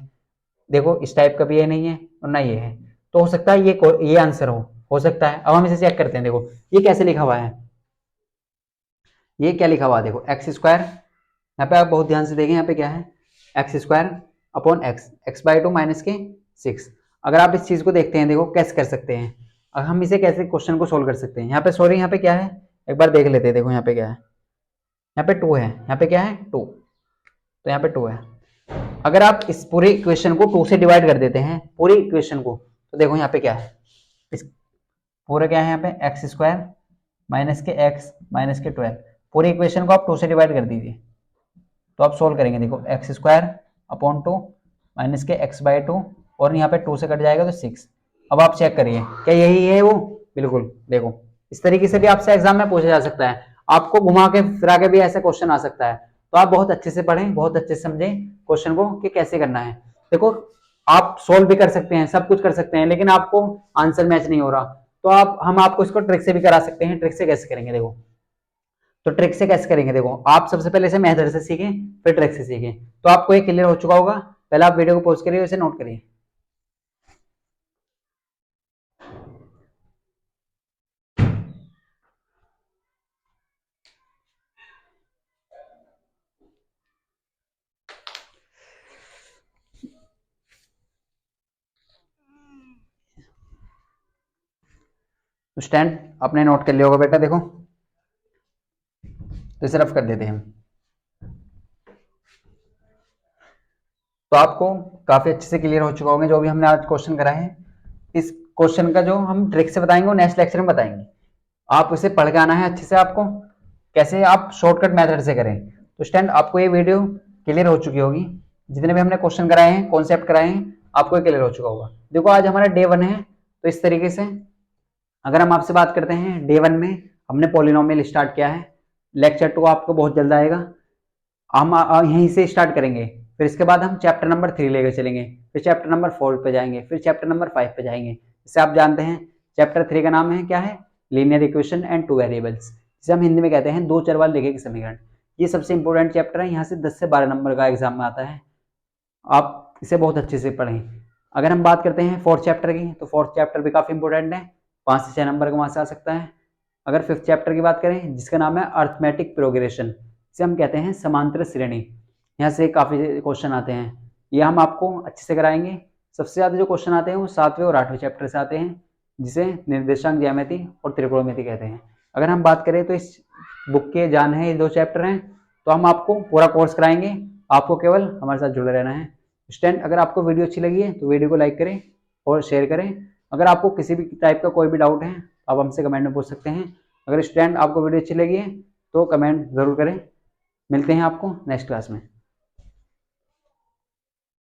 देखो इस टाइप का भी ये नहीं है और ना ये है, तो हो सकता है ये आंसर हो सकता है। अब हम इसे चेक करते हैं। देखो ये कैसे लिखा हुआ है, ये क्या लिखा हुआ है, देखो एक्स स्क्वायर, यहाँ पे आप बहुत ध्यान से देखें, यहाँ पे क्या है x square upon x, x by 2 minus के 6। अगर आप इस चीज को देखते हैं, देखो कैसे कर सकते हैं, अब हम इसे कैसे क्वेश्चन को सोल्व कर सकते हैं। यहाँ पे सॉरी यहाँ पे क्या है एक बार देख लेते हैं। देखो यहाँ पे क्या है, यहाँ पे 2 है, यहाँ पे क्या है 2, तो यहाँ पे 2 है। अगर आप इस पूरे इक्वेशन को 2 से डिवाइड कर देते हैं पूरी इक्वेशन को, तो देखो यहाँ पे क्या है, इस पूरा क्या है यहाँ पे एक्स स्क्वायर माइनस के एक्स माइनस के 12, पूरी इक्वेशन को आप 2 से डिवाइड कर दीजिए तो आप सोल्व करेंगे। देखो एक्स स्क्वायर अपॉन 2 माइनस के एक्स बाई 2 और यहाँ पे 2 से कट जाएगा तो 6। अब आप चेक करिए क्या यही है वो, बिल्कुल। देखो इस तरीके से भी आपसे एग्जाम में पूछा जा सकता है, आपको घुमा के फिरा के भी ऐसा क्वेश्चन आ सकता है। तो आप बहुत अच्छे से पढ़ें, बहुत अच्छे से समझें क्वेश्चन को कि कैसे करना है। देखो आप सोल्व भी कर सकते हैं, सब कुछ कर सकते हैं, लेकिन आपको आंसर मैच नहीं हो रहा तो हम आपको इसको ट्रिक से भी करा सकते हैं। ट्रिक से कैसे करेंगे, देखो तो ट्रिक से कैसे करेंगे, देखो आप सबसे पहले इसे मेथड से सीखें फिर ट्रिक से सीखें, तो आपको ये क्लियर हो चुका होगा। पहले आप वीडियो को पॉज करिए, इसे नोट करिए। तो स्टैंड आपने नोट कर लिया होगा बेटा, देखो तो इसे रफ कर देते हैं हम। तो आपको काफी अच्छे से क्लियर हो चुका होगा जो भी हमने आज क्वेश्चन करा है। इस क्वेश्चन का जो हम ट्रिक से बताएंगे वो नेक्स्ट लेक्चर में बताएंगे। आप इसे पढ़ के आना है अच्छे से, आपको कैसे आप शॉर्टकट मेथड से करें। तो स्टैंड आपको ये वीडियो क्लियर हो चुकी होगी, जितने भी हमने क्वेश्चन कराए हैं कॉन्सेप्ट कराए हैं आपको ये क्लियर हो चुका होगा। देखो आज हमारा डे 1 है, तो इस तरीके से अगर हम आपसे बात करते हैं डे 1 में हमने पॉलिनोमियल स्टार्ट किया है। लेक्चर 2 आपको बहुत जल्द आएगा, हम यहीं से स्टार्ट करेंगे। फिर इसके बाद हम चैप्टर नंबर 3 लेकर चलेंगे, फिर चैप्टर नंबर 4 पे जाएंगे, फिर चैप्टर नंबर 5 पे जाएंगे। जैसे आप जानते हैं चैप्टर 3 का नाम है क्या है, linear equation and two variables, जिसे हम हिंदी में कहते हैं दो चर वाले लेखे के समीकरण। ये सबसे इंपॉर्टेंट चैप्टर है, यहाँ से 10 से 12 नंबर का एग्जाम में आता है। आप इसे बहुत अच्छे से पढ़ें। अगर हम बात करते हैं 4th चैप्टर की, तो 4th चैप्टर भी काफी इंपॉर्टेंट है, 5 से 6 नंबर का वहां से आ सकता है। अगर 5th चैप्टर की बात करें जिसका नाम है अर्थमेटिक प्रोग्रेशन, इसे हम कहते हैं समांतर श्रेणी, यहाँ से काफी क्वेश्चन आते हैं, ये हम आपको अच्छे से कराएंगे। सबसे ज्यादा जो क्वेश्चन आते हैं वो 7वें और 8वें चैप्टर से आते हैं, जिसे निर्देशांक ज्यामिति और त्रिकोणमिति कहते हैं। अगर हम बात करें तो इस बुक के जान है ये 2 चैप्टर हैं, तो हम आपको पूरा कोर्स कराएंगे, आपको केवल हमारे साथ जुड़े रहना है। स्टूडेंट अगर आपको वीडियो अच्छी लगी है तो वीडियो को लाइक करें और शेयर करें। अगर आपको किसी भी टाइप का कोई भी डाउट है आप हमसे कमेंट में पूछ सकते हैं। अगर स्टूडेंट आपको वीडियो अच्छी लगी है तो कमेंट जरूर करें। मिलते हैं आपको नेक्स्ट क्लास में।